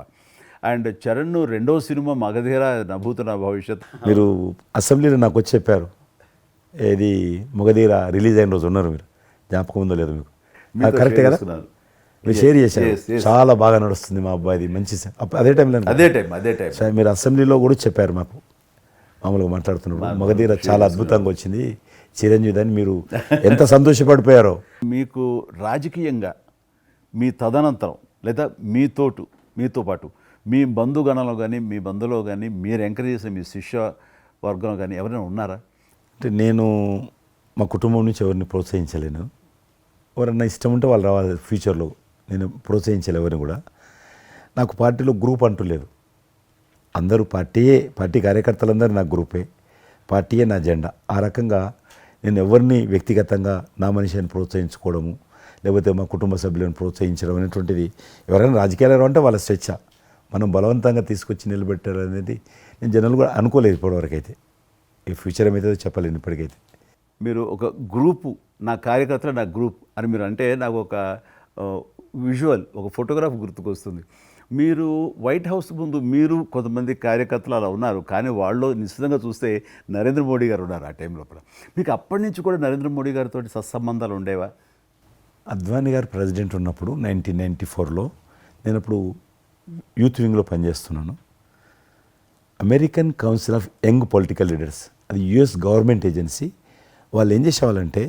అండ్ చరణ్ రెండో సినిమా మగధీర నభూత నా భవిష్యత్.
మీరు అసెంబ్లీలో నాకు వచ్చి చెప్పారు, ఏది మగధీర రిలీజ్ అయిన రోజు ఉన్నారు మీరు, జ్ఞాపకం ఉందో లేదో మీకు? కరెక్టే కదా, మీరు షేర్ చేశారు. చాలా బాగా నడుస్తుంది మా అబ్బాయిది, మంచి అదే టైంలో మీరు అసెంబ్లీలో కూడా చెప్పారు మాకు, మామూలుగా మాట్లాడుతున్నారు, మగధీర చాలా అద్భుతంగా వచ్చింది చిరంజీవి అని. మీరు ఎంత సంతోషపడిపోయారో.
మీకు రాజకీయంగా మీ తదనంతరం లేదా మీతో పాటు మీ బంధుగణంలో కానీ మీ బంధువులో కానీ మీరు ఎంకరేజ్ చేసిన మీ శిష్య వర్గంలో కానీ ఎవరైనా ఉన్నారా?
అంటే నేను మా కుటుంబం నుంచి ఎవరిని ప్రోత్సహించలేను. ఎవరన్నా ఇష్టం ఉంటే వాళ్ళు రావాలి ఫ్యూచర్లో, నేను ప్రోత్సహించలే ఎవరిని కూడా. నాకు పార్టీలో గ్రూప్ అంటూ లేదు, అందరూ పార్టీ కార్యకర్తలందరూ నా గ్రూపే, పార్టీయే నా జెండా. ఆ రకంగా నేను ఎవరిని వ్యక్తిగతంగా నా మనిషిని ప్రోత్సహించుకోవడము లేకపోతే మా కుటుంబ సభ్యులను ప్రోత్సహించడం అనేటువంటిది, ఎవరైనా రాజకీయాలు అంటే వాళ్ళ స్వేచ్ఛ, మనం బలవంతంగా తీసుకొచ్చి నిలబెట్టారు అనేది నేను జనాలు కూడా అనుకోలేదు ఇప్పటివరకు అయితే. ఈ ఫ్యూచర్ ఏమైతే చెప్పలేను ఇప్పటికైతే.
మీరు ఒక గ్రూపు, నా కార్యకర్తలు నా గ్రూప్ అని మీరు అంటే నాకు ఒక విజువల్, ఒక ఫోటోగ్రాఫ్ గుర్తుకొస్తుంది. మీరు వైట్ హౌస్ ముందు మీరు కొంతమంది కార్యకర్తలు అలా ఉన్నారు, కానీ వాళ్ళు నిశ్చితంగా చూస్తే నరేంద్ర మోడీ గారు ఉన్నారు ఆ టైం లోపల. మీకు అప్పటి నుంచి కూడా నరేంద్ర మోడీ గారితో సత్సంబంధాలు ఉండేవా?
అద్వానీ గారు ప్రెసిడెంట్ ఉన్నప్పుడు 1994లో నేను అప్పుడు యూత్ వింగ్లో పనిచేస్తున్నాను. American council of young political leaders, అది యుఎస్ గవర్నమెంట్ ఏజెన్సీ. వాళ్ళు ఏం చేసేవాళ్ళంటే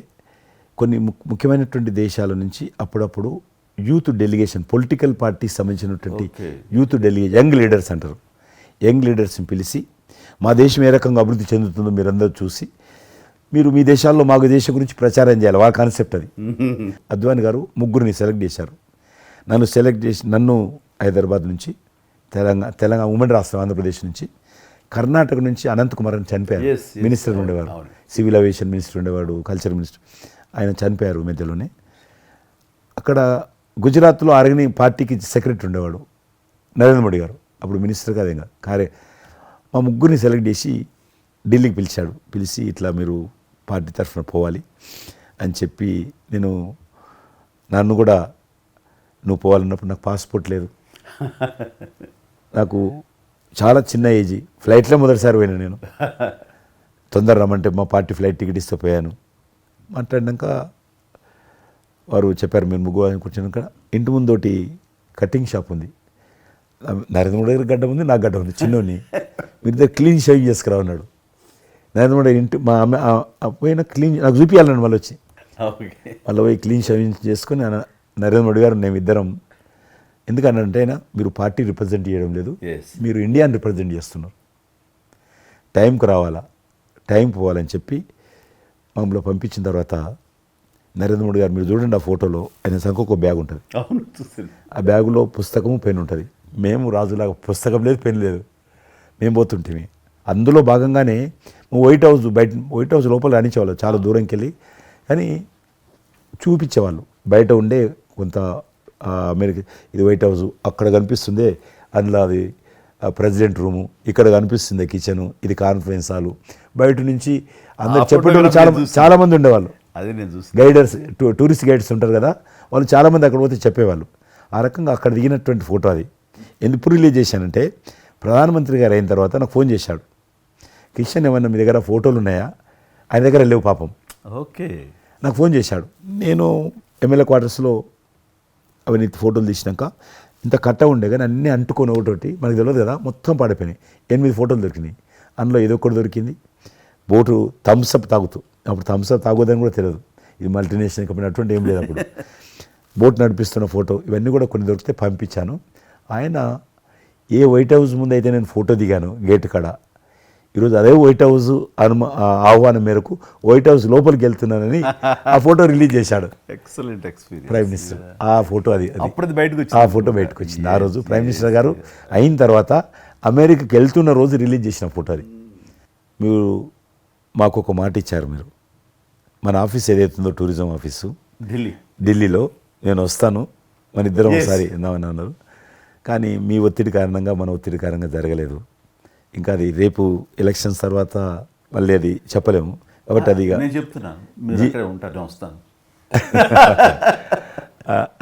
కొన్ని ముఖ్యమైనటువంటి దేశాల నుంచి అప్పుడప్పుడు యూత్ డెలిగేషన్, పొలిటికల్ పార్టీకి సంబంధించినటువంటి యూత్ డెలిగేషన్, యంగ్ లీడర్స్ అంటారు, యంగ్ లీడర్స్ని పిలిచి మా దేశం ఏ రకంగా అభివృద్ధి చెందుతుందో మీరందరూ చూసి మీరు మీ దేశాల్లో మాకు దేశం గురించి ప్రచారం చేయాలి, వాళ్ళ కాన్సెప్ట్ అది. అద్వానీ గారు 3 సెలెక్ట్ చేశారు. నన్ను హైదరాబాద్ నుంచి, తెలంగాణ ఉమ్మడి రాష్ట్రం ఆంధ్రప్రదేశ్ నుంచి, కర్ణాటక నుంచి అనంత్ కుమార్ అని చనిపోయారు, మినిస్టర్ ఉండేవారు, సివిల్ ఏవియేషన్ మినిస్టర్ ఉండేవాడు, కల్చర్ మినిస్టర్, ఆయన చనిపోయారు మధ్యలోనే. అక్కడ గుజరాత్లో ఆర్గని పార్టీకి సెక్రటరీ ఉండేవాడు నరేంద్ర మోడీ గారు, అప్పుడు మినిస్టర్ కాదు ఇంకా మా 3 సెలెక్ట్ చేసి ఢిల్లీకి పిలిచి ఇట్లా మీరు పార్టీ తరఫున పోవాలి అని చెప్పి, నన్ను కూడా నువ్వు పోవాలన్నప్పుడు నాకు పాస్పోర్ట్ లేదు, నాకు చాలా చిన్న ఏజీ, ఫ్లైట్లో మొదటిసారి పోయినా నేను, తొందర రమ్మంటే మా పార్టీ ఫ్లైట్ టికెట్ ఇస్తే పోయాను. మాట్లాడినాక వారు చెప్పారు మీరు ముగ్గురు అని కూర్చున్నాక ఇంటి ముందోటి కటింగ్ షాప్ ఉంది. నరేంద్ర మోడీ గారి గడ్డ ఉంది, నాకు గడ్డ ఉంది చిన్నోని, మీరు ఇద్దరు క్లీన్ షేవింగ్ చేసుకురా అన్నాడు. నరేంద్ర మోడీ ఇంటి మా అమ్మ పోయిన క్లీన్ నాకు చూపించాలన్నాడు. మళ్ళీ వచ్చి మళ్ళీ పోయి క్లీన్ షేవింగ్ చేసుకొని నరేంద్ర మోడీ గారు మేము ఇద్దరం, ఎందుకనంటే అయినా మీరు పార్టీ రిప్రజెంట్ చేయడం లేదు, మీరు ఇండియాని రిప్రజెంట్ చేస్తున్నారు, టైంకి రావాలా, టైం పోవాలని చెప్పి మమ్మల్ని పంపించిన తర్వాత నరేంద్ర మోడీ గారు మీరు చూడండి ఆ ఫోటోలో ఆయన సంఖ్య ఒక బ్యాగ్ ఉంటుంది. ఆ బ్యాగులో పుస్తకము పెన్ ఉంటుంది. మేము రాజులాగా పుస్తకం లేదు, పెన్ లేదు, మేము పోతుంటే అందులో భాగంగానే వైట్ హౌస్ లోపల రాణించేవాళ్ళు చాలా దూరంకి వెళ్ళి, కానీ చూపించేవాళ్ళు బయట ఉండే కొంత అమెరికా ఇది వైట్ హౌస్ అక్కడ కనిపిస్తుంది, అందులో అది ప్రెసిడెంట్ రూము, ఇక్కడ కనిపిస్తుంది కిచెను, ఇది కాన్ఫరెన్స్ హాలు. బయట నుంచి అందరు చెప్పేటప్పుడు చాలామంది ఉండేవాళ్ళు.
అదే నేను చూసి
గైడర్స్ టూరిస్ట్ గైడ్స్ ఉంటారు కదా, వాళ్ళు చాలామంది అక్కడ పోతే చెప్పేవాళ్ళు. ఆ రకంగా అక్కడ దిగినటువంటి ఫోటో అది. ఎందుకు రిలీజ్ చేశానంటే ప్రధానమంత్రి గారు అయిన తర్వాత నాకు ఫోన్ చేశాడు, కిషన్ ఏమన్నా మీ దగ్గర ఫోటోలు ఉన్నాయా? ఆయన దగ్గర లేవు పాపం.
ఓకే,
నాకు ఫోన్ చేశాడు. నేను ఎమ్మెల్యే క్వార్టర్స్లో అవన్నీ ఫోటోలు తీసినాక ఇంత కట్ట ఉండే కానీ అన్నీ అంటుకొని ఒకటి మనకు తెలియదు కదా, మొత్తం పాడిపోయినాయి. 8 ఫోటోలు దొరికినాయి. అందులో ఏదో ఒకటి దొరికింది, బోటు థమ్స్అప్ తాగుతూ, అప్పుడు థమ్స్అప్ తాగొద్దని కూడా తెలియదు, ఇది మల్టీనేషనల్ కంపెనీ అటువంటి ఏం లేదు అప్పుడు. బోట్ నడిపిస్తున్న ఫోటో ఇవన్నీ కూడా కొన్ని దొరికితే పంపించాను. ఆయన ఏ వైట్ హౌస్ ముందు అయితే నేను ఫోటో దిగాను గేట్ కాడ, ఈరోజు అదే వైట్ హౌస్ ఆహ్వానం మేరకు వైట్ హౌస్ లోపలికి వెళ్తున్నానని ఆ ఫోటో రిలీజ్ చేశాడు.
Excellent experience.
ప్రైమ్ మినిస్టర్ ఆ ఫోటో
అప్పుడు బయటకు
ఆ ఫోటో బయటకు వచ్చింది. ఆ రోజు ప్రైమ్ మినిస్టర్ గారు అయిన తర్వాత అమెరికాకి వెళ్తున్న రోజు రిలీజ్ చేసిన ఫోటో అది. మీరు మాకు ఒక మాట ఇచ్చారు, మీరు మన ఆఫీస్ ఏదైతుందో టూరిజం ఆఫీసు ఢిల్లీలో నేను వస్తాను, మన ఇద్దరం ఒకసారి ఎందామని అన్నారు. కానీ మీ ఒత్తిడి కారణంగా మన ఒత్తిడి కారణంగా జరగలేదు. ఇంకా అది రేపు ఎలక్షన్స్ తర్వాత మళ్ళీ అది చెప్పలేము కాబట్టి అది
నేను చెప్తున్నాను, మీరు అక్కడే ఉంటాను, వస్తాను.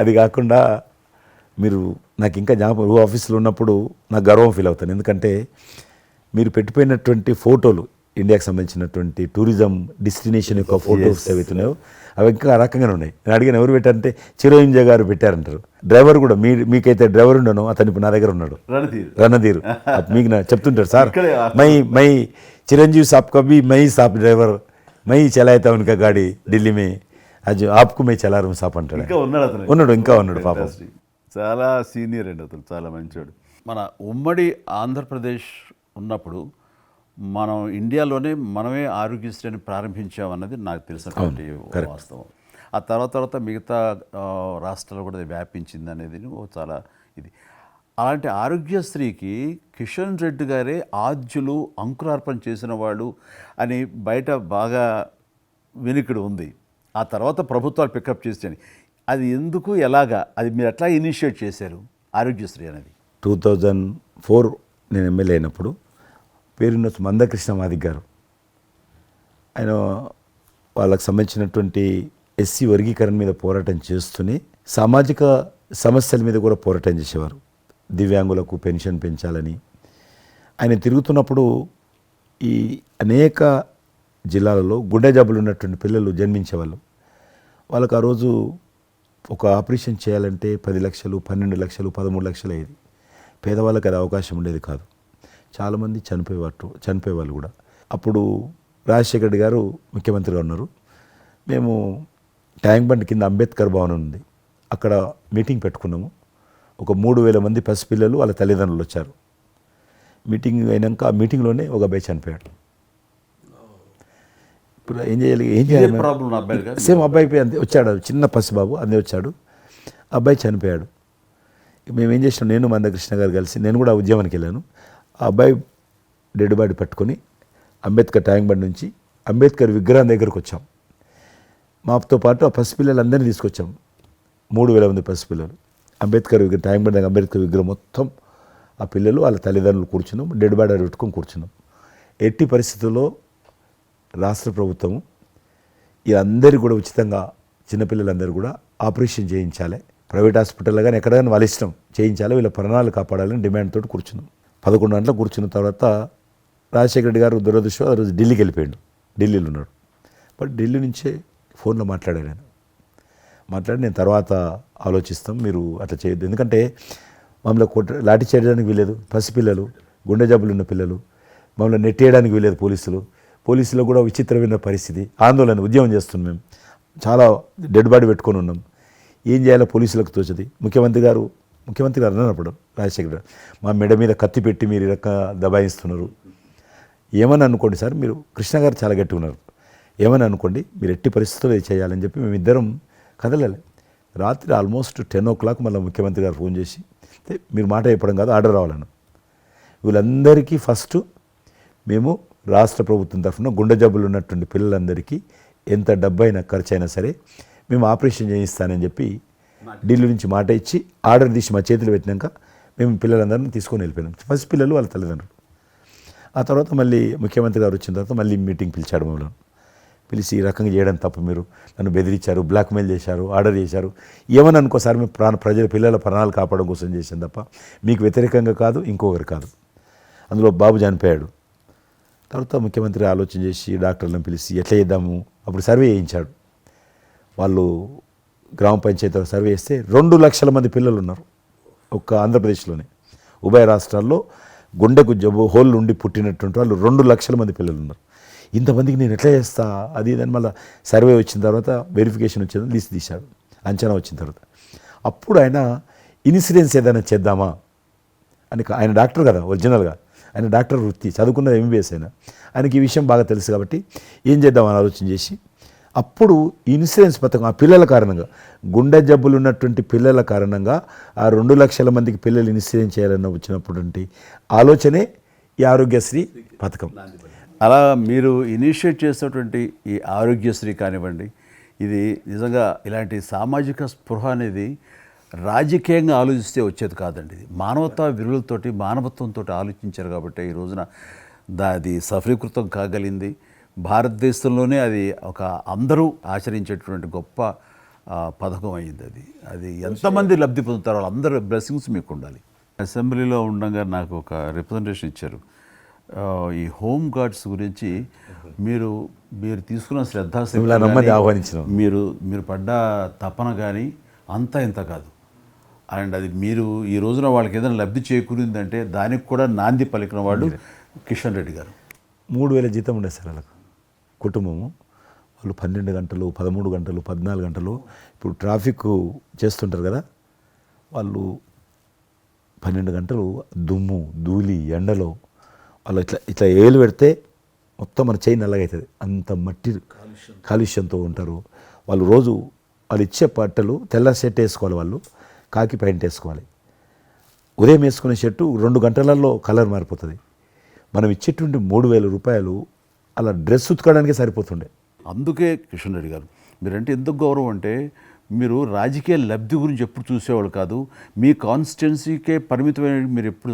అది కాకుండా మీరు నాకు ఇంకా జ్ఞాపకం, ఆఫీస్లో ఉన్నప్పుడు నాకు గర్వం ఫీల్ అవుతాను. ఎందుకంటే మీరు పెట్టిపోయినటువంటి ఫోటోలు, ఇండియాకి సంబంధించినటువంటి టూరిజం డెస్టినేషన్ యొక్క ఫోటోస్ ఏవైతున్నాయో అవి ఇంకా ఆ రకంగానే ఉన్నాయి. నేను అడిగాను ఎవరు పెట్టారంటే చిరంజీవి గారు పెట్టారంటారు. డ్రైవర్ కూడా మీకైతే డ్రైవర్ ఉండను, అతను ఇప్పుడు నా దగ్గర ఉన్నాడు, రణధీర్. మీకు చెప్తుంటారు సార్, మై చిరంజీవి సాబ్ కभी మై సాబ్ డ్రైవర్ మై చలాయితా ఉనకా గాడి ఢిల్లీ మే అది ఆప్కు మే చలా రూమ్ సాప్ అంటాడు. ఇంకా ఉన్నాడు పాపం.
చాలా సీనియర్ అండి అతను, చాలా మంచివాడు. మన ఉమ్మడి ఆంధ్రప్రదేశ్ ఉన్నప్పుడు మనం ఇండియాలోనే మనమే ఆరోగ్యశ్రీని ప్రారంభించామన్నది నాకు తెలిసినటువంటి వాస్తవం. ఆ తర్వాత మిగతా రాష్ట్రాలు కూడా వ్యాపించింది అనేది చాలా ఇది. అలాంటి ఆరోగ్యశ్రీకి కిషన్ రెడ్డి గారే ఆద్యులు, అంకురార్పణ చేసిన వాళ్ళు అని బయట బాగా వినికిడి ఉంది. ఆ తర్వాత ప్రభుత్వాలు పికప్ చేసాయి. అది ఎందుకు, ఎలాగా, అది మీరు ఎట్లా ఇనిషియేట్ చేశారు ఆరోగ్యశ్రీ అనేది?
2004 నేను ఎమ్మెల్యే అయినప్పుడు పేరున్న మందకృష్ణ మాదిక్ గారు, ఆయన వాళ్ళకి సంబంధించినటువంటి ఎస్సీ వర్గీకరణ మీద పోరాటం చేస్తూనే సామాజిక సమస్యల మీద కూడా పోరాటం చేసేవారు. దివ్యాంగులకు పెన్షన్ పెంచాలని ఆయన తిరుగుతున్నప్పుడు ఈ అనేక జిల్లాలలో గుండె జబ్బులు ఉన్నటువంటి పిల్లలు జన్మించేవాళ్ళు. వాళ్ళకు ఆ రోజు ఒక ఆపరేషన్ చేయాలంటే 10 లక్షలు, 12 లక్షలు, 13 లక్షలు అయ్యేది. పేదవాళ్ళకి అది అవకాశం ఉండేది కాదు. చాలామంది చనిపోయేవాళ్ళు కూడా. అప్పుడు రాజశేఖర రెడ్డి గారు ముఖ్యమంత్రిగా ఉన్నారు. మేము ట్యాంక్ బండ్ కింద అంబేద్కర్ భవన్ ఉంది, అక్కడ మీటింగ్ పెట్టుకున్నాము. ఒక 3000 మంది పసిపిల్లలు వాళ్ళ తల్లిదండ్రులు వచ్చారు. మీటింగ్ అయినాక ఆ మీటింగ్లోనే ఒక అబ్బాయి చనిపోయాడు. ఇప్పుడు ఏం చేయాలి? సేమ్ అబ్బాయి వచ్చాడు, చిన్న పసిబాబు అందే వచ్చాడు, అబ్బాయి చనిపోయాడు. మేము ఏం చేసినాం, నేను మందకృష్ణ గారు కలిసి, నేను కూడా ఉద్యమానికి వెళ్ళాను. ఆ అబ్బాయి డెడ్ బాడీ పట్టుకొని అంబేద్కర్ ట్యాంక్ బండ్ నుంచి అంబేద్కర్ విగ్రహం దగ్గరకు వచ్చాం. మాతో పాటు ఆ పసిపిల్లలందరినీ తీసుకొచ్చాం. 3000 మంది పసిపిల్లలు. అంబేద్కర్ ట్యాంక్ బండ్ దగ్గర అంబేద్కర్ విగ్రహం మొత్తం ఆ పిల్లలు వాళ్ళ తల్లిదండ్రులు కూర్చున్నాం, డెడ్ బాడీ పెట్టుకొని కూర్చున్నాం. ఎట్టి పరిస్థితుల్లో రాష్ట్ర ప్రభుత్వము అందరికీ కూడా ఉచితంగా చిన్నపిల్లలందరూ కూడా ఆపరేషన్ చేయించాలి, ప్రైవేట్ హాస్పిటల్లో కానీ ఎక్కడైనా వాళ్ళ ఇష్టం చేయించాలి, వీళ్ళ ప్రాణాలు కాపాడాలని డిమాండ్ తోటి కూర్చున్నాం. 11 గంటలకు కూర్చున్న తర్వాత రాజశేఖర రెడ్డి గారు దురదృష్టం ఆ రోజు ఢిల్లీకి వెళ్ళిపోయాడు. ఢిల్లీలో ఉన్నాడు. బట్ ఢిల్లీ నుంచే ఫోన్లో మాట్లాడాడు ఆయన. మాట్లాడి నేను తర్వాత ఆలోచిస్తాం, మీరు అట్లా చేయొద్దు, ఎందుకంటే మమ్మల్ని లాఠీ చేయడానికి వీలేదు, పసిపిల్లలు, గుండె జబ్బులు ఉన్న పిల్లలు, మమ్మల్ని నెట్టేయడానికి వీలేదు పోలీసులో కూడా విచిత్రమైన పరిస్థితి, ఆందోళన, ఉద్యమం చేస్తున్నాం మేము, చాలా డెడ్ బాడీ పెట్టుకొని ఉన్నాం, ఏం చేయాలో పోలీసులకు తోచది. ముఖ్యమంత్రి గారు అన్నప్పుడు రాజశేఖర్ గారు మా మెడ మీద కత్తి పెట్టి మీరు ఈ రకంగా దబాయిస్తున్నారు, ఏమని అనుకోండి సార్, మీరు కృష్ణ గారు చాలా గట్టిగా ఉన్నారు, ఏమని అనుకోండి, మీరు ఎట్టి పరిస్థితుల్లో ఇది చేయాలని చెప్పి మేమిద్దరం కదలలే. రాత్రి ఆల్మోస్ట్ 10 o'clock మళ్ళీ ముఖ్యమంత్రి గారు ఫోన్ చేసి మీరు మాట చెప్పడం కాదు, ఆర్డర్ రావాలను. వీళ్ళందరికీ ఫస్ట్ మేము రాష్ట్ర ప్రభుత్వం తరఫున గుండె జబ్బులు ఉన్నటువంటి పిల్లలందరికీ ఎంత డబ్బు అయినా ఖర్చు అయినా సరే మేము ఆపరేషన్ చేయిస్తానని చెప్పి ఢిల్లీ నుంచి మాట ఇచ్చి ఆర్డర్ తీసి మా చేతులు పెట్టినాక మేము పిల్లలందరినీ తీసుకొని వెళ్ళిపోయినాం, ఫస్ట్ పిల్లలు వాళ్ళ తల్లిదండ్రులు. ఆ తర్వాత మళ్ళీ ముఖ్యమంత్రి గారు వచ్చిన తర్వాత మళ్ళీ మీటింగ్ పిలిచాడు మమ్మల్ని, పిలిచి ఈ రకంగా చేయడం తప్పు, మీరు నన్ను బెదిరించారు, బ్లాక్మెయిల్ చేశారు, ఆర్డర్ చేశారు, ఏమని అనుకోసారి మేము పిల్లల ప్రాణాలు కాపాడడం కోసం చేశాను తప్ప మీకు వ్యతిరేకంగా కాదు, ఇంకొకరు కాదు. అందులో బాబు చనిపోయాడు. తర్వాత ముఖ్యమంత్రి ఆలోచన చేసి డాక్టర్లను పిలిచి ఎట్లా చేద్దాము, అప్పుడు సర్వే చేయించాడు. వాళ్ళు గ్రామ పంచాయతీలో సర్వే చేస్తే 2 లక్షల మంది పిల్లలు ఉన్నారు ఒక్క ఆంధ్రప్రదేశ్లోనే. ఉభయ రాష్ట్రాల్లో గుండెకు జబ్బు హోల్ ఉండి పుట్టినటువంటి వాళ్ళు 2 లక్షల మంది పిల్లలు ఉన్నారు. ఇంతమందికి నేను ఎట్లా చేస్తా అది ఇదని మళ్ళీ సర్వే వచ్చిన తర్వాత వెరిఫికేషన్ వచ్చిన లిస్ట్ తీశాడు, అంచనా వచ్చిన తర్వాత అప్పుడు ఆయన ఇన్సూరెన్స్ ఏదైనా చేద్దామా అని, ఆయన డాక్టర్ కదా ఒరిజినల్గా, ఆయన డాక్టర్ వృత్తి చదువుకున్నది MBBS అయినా, ఆయనకి ఈ విషయం బాగా తెలుసు కాబట్టి ఏం చేద్దామని ఆలోచన చేసి అప్పుడు ఇన్సూరెన్స్ పథకం ఆ పిల్లల కారణంగా, గుండె జబ్బులు ఉన్నటువంటి పిల్లల కారణంగా ఆ 2 లక్షల మందికి పిల్లలు ఇన్సూరెన్స్ చేయాలన్న వచ్చినటువంటి ఆలోచనే ఈ ఆరోగ్యశ్రీ పథకం.
అలా మీరు ఇనిషియేట్ చేసినటువంటి ఈ ఆరోగ్యశ్రీ కానివ్వండి, ఇది నిజంగా ఇలాంటి సామాజిక స్పృహ అనేది రాజకీయంగా ఆలోచిస్తే వచ్చేది కాదండి. ఇది మానవతా విలువలతోటి మానవత్వంతో ఆలోచించారు కాబట్టి ఈ రోజున అది సఫలీకృతం కాగలిగింది. భారతదేశంలోనే అది ఒక అందరూ ఆచరించేటువంటి గొప్ప పథకం అయింది. అది ఎంతమంది లబ్ధి పొందుతారో వాళ్ళందరూ బ్లెస్సింగ్స్ మీకు ఉండాలి. అసెంబ్లీలో ఉండగా నాకు ఒక రిప్రజెంటేషన్ ఇచ్చారు. ఈ హోమ్ గార్డ్స్ గురించి మీరు తీసుకున్న శ్రద్ధాశక్తి
ఆహ్వానించిన
మీరు పడ్డ తపన కానీ అంతా ఇంత కాదు. అండ్ అది మీరు ఈ రోజున వాళ్ళకి ఏదైనా లబ్ధి చేకూరిందంటే దానికి కూడా నాంది పలికిన వాడు కిషన్ రెడ్డి గారు.
3,000 జీతం ఉండే సార్ వాళ్ళకు కుటుంబము. వాళ్ళు 12 గంటలు 13 గంటలు 14 గంటలు ఇప్పుడు ట్రాఫిక్ చేస్తుంటారు కదా, వాళ్ళు 12 గంటలు దుమ్ము ధూళి ఎండలో వాళ్ళు ఇట్లా ఏలు పెడితే మొత్తం మన చేయి నల్లగవుతుంది, అంత మట్టి కాలుష్యంతో ఉంటారు వాళ్ళు. రోజు వాళ్ళు ఇచ్చే బట్టలు తెల్ల షర్ట్ వేసుకోవాలి, వాళ్ళు కాకి ప్యాంట్ వేసుకోవాలి. ఉదయం వేసుకునే షర్టు 2 గంటలలో కలర్ మారిపోతుంది. మనం ఇచ్చేటువంటి 3,000 రూపాయలు అలా డ్రెస్ ఉతకడానికే సరిపోతుండే.
అందుకే కిషన్ రెడ్డి గారు మీరంటే ఎందుకు గౌరవం అంటే, మీరు రాజకీయ లబ్ధి గురించి ఎప్పుడు చూసేవాళ్ళు కాదు, మీ కాన్స్టిట్యున్సీకే పరిమితమైన మీరు ఎప్పుడు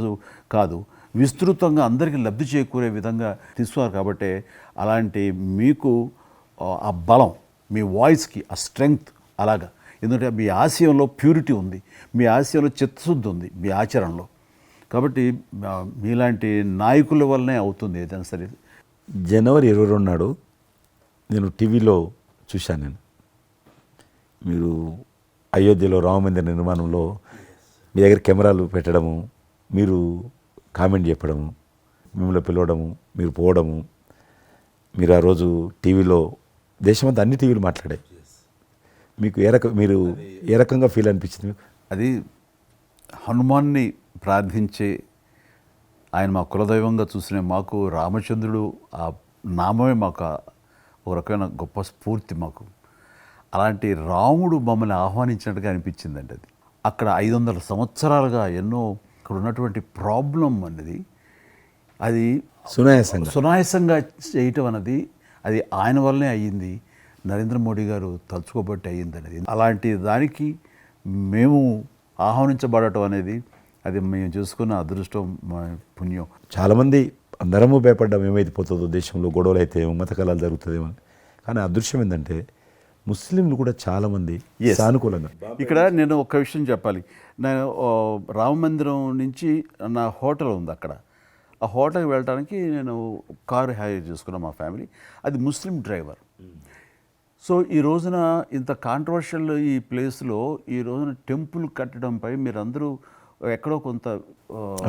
కాదు, విస్తృతంగా అందరికీ లబ్ధి చేకూరే విధంగా తీసుకున్నారు. కాబట్టి అలాంటి మీకు ఆ బలం, మీ వాయిస్కి ఆ స్ట్రెంగ్త్ అలాగా, ఎందుకంటే మీ ఆశయంలో ప్యూరిటీ ఉంది, మీ ఆశయంలో చిత్తశుద్ధి ఉంది మీ ఆచరణలో. కాబట్టి మీలాంటి నాయకుల వల్లనే అవుతుంది ఏదైనా సరే.
జనవరి 22 నాడు నేను టీవీలో చూశాను, నేను మీరు అయోధ్యలో రామమందిర నిర్మాణంలో మీ దగ్గర కెమెరాలు పెట్టడము, మీరు కామెంట్ చెప్పడము, మిమ్మల్ని పిలవడము, మీరు పోవడము, మీరు ఆ రోజు టీవీలో దేశమంతా అన్ని టీవీలు మాట్లాడాయి. మీకు మీరు ఏ రకంగా ఫీల్ అనిపించింది మీకు?
అది హనుమాన్ని ప్రార్థించే ఆయన మా కులదైవంగా చూసిన మాకు రామచంద్రుడు ఆ నామమే మాకు ఒక రకమైన గొప్ప స్ఫూర్తి మాకు. అలాంటి రాముడు మమ్మల్ని ఆహ్వానించినట్టుగా అనిపించిందండి. అది అక్కడ 500 సంవత్సరాలుగా ఎన్నో అక్కడ ఉన్నటువంటి ప్రాబ్లం అనేది అది సునాయాసంగా చేయటం అన్నది అది ఆయన వల్లనే అయ్యింది, నరేంద్ర మోడీ గారు తలుచుకోబట్టి అయ్యింది అనేది. అలాంటి దానికి మేము ఆహ్వానించబడటం అనేది అది మేము చూసుకున్న అదృష్టం, మా పుణ్యం.
చాలామంది అందరము భయపడ్డాం ఏమైపోతుందో దేశంలో, గొడవలు అయితే మత కళాలు జరుగుతుందేమో. కానీ అదృశ్యం ఏంటంటే ముస్లింలు కూడా చాలామంది సానుకూలంగా.
ఇక్కడ నేను ఒక విషయం చెప్పాలి. నేను రామ మందిరం నుంచి నా హోటల్ ఉంది అక్కడ, ఆ హోటల్కి వెళ్ళడానికి నేను కారు హైర్ చేసుకున్నాను మా ఫ్యామిలీ. అది ముస్లిం డ్రైవర్. సో ఈ రోజున ఇంత కాంట్రవర్షియల్ ఈ ప్లేస్లో ఈ రోజున టెంపుల్ కట్టడంపై మీరందరూ ఎక్కడో కొంత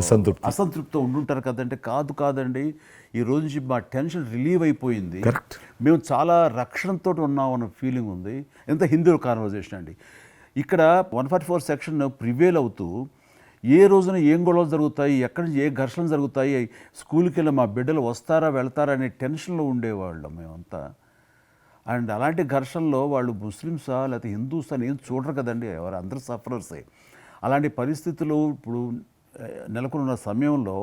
అసంతృప్తితో ఉండుంటారు కదంటే. కాదండి, ఈ రోజు నుంచి మా టెన్షన్ రిలీవ్ అయిపోయింది,
కరెక్ట్,
మేము చాలా రక్షణతో ఉన్నాం అన్న ఫీలింగ్ ఉంది. ఎంత హిందూ కాన్వర్జేషన్ అండి. ఇక్కడ 144 సెక్షన్ ప్రివేల్ అవుతూ ఏ రోజున ఏం గొడవలు జరుగుతాయి, ఎక్కడి నుంచి ఏ ఘర్షణలు జరుగుతాయి, స్కూల్కి వెళ్ళి మా బిడ్డలు వస్తారా వెళ్తారా అనే టెన్షన్లో ఉండేవాళ్ళం మేమంతా. అండ్ అలాంటి ఘర్షణలో వాళ్ళు ముస్లిమ్సా లేకపోతే హిందూసా అని ఏం చూడరు కదండి, ఎవరు అందరూ సఫరర్సే. అలాంటి పరిస్థితులు ఇప్పుడు నెలకొన్న సమయంలో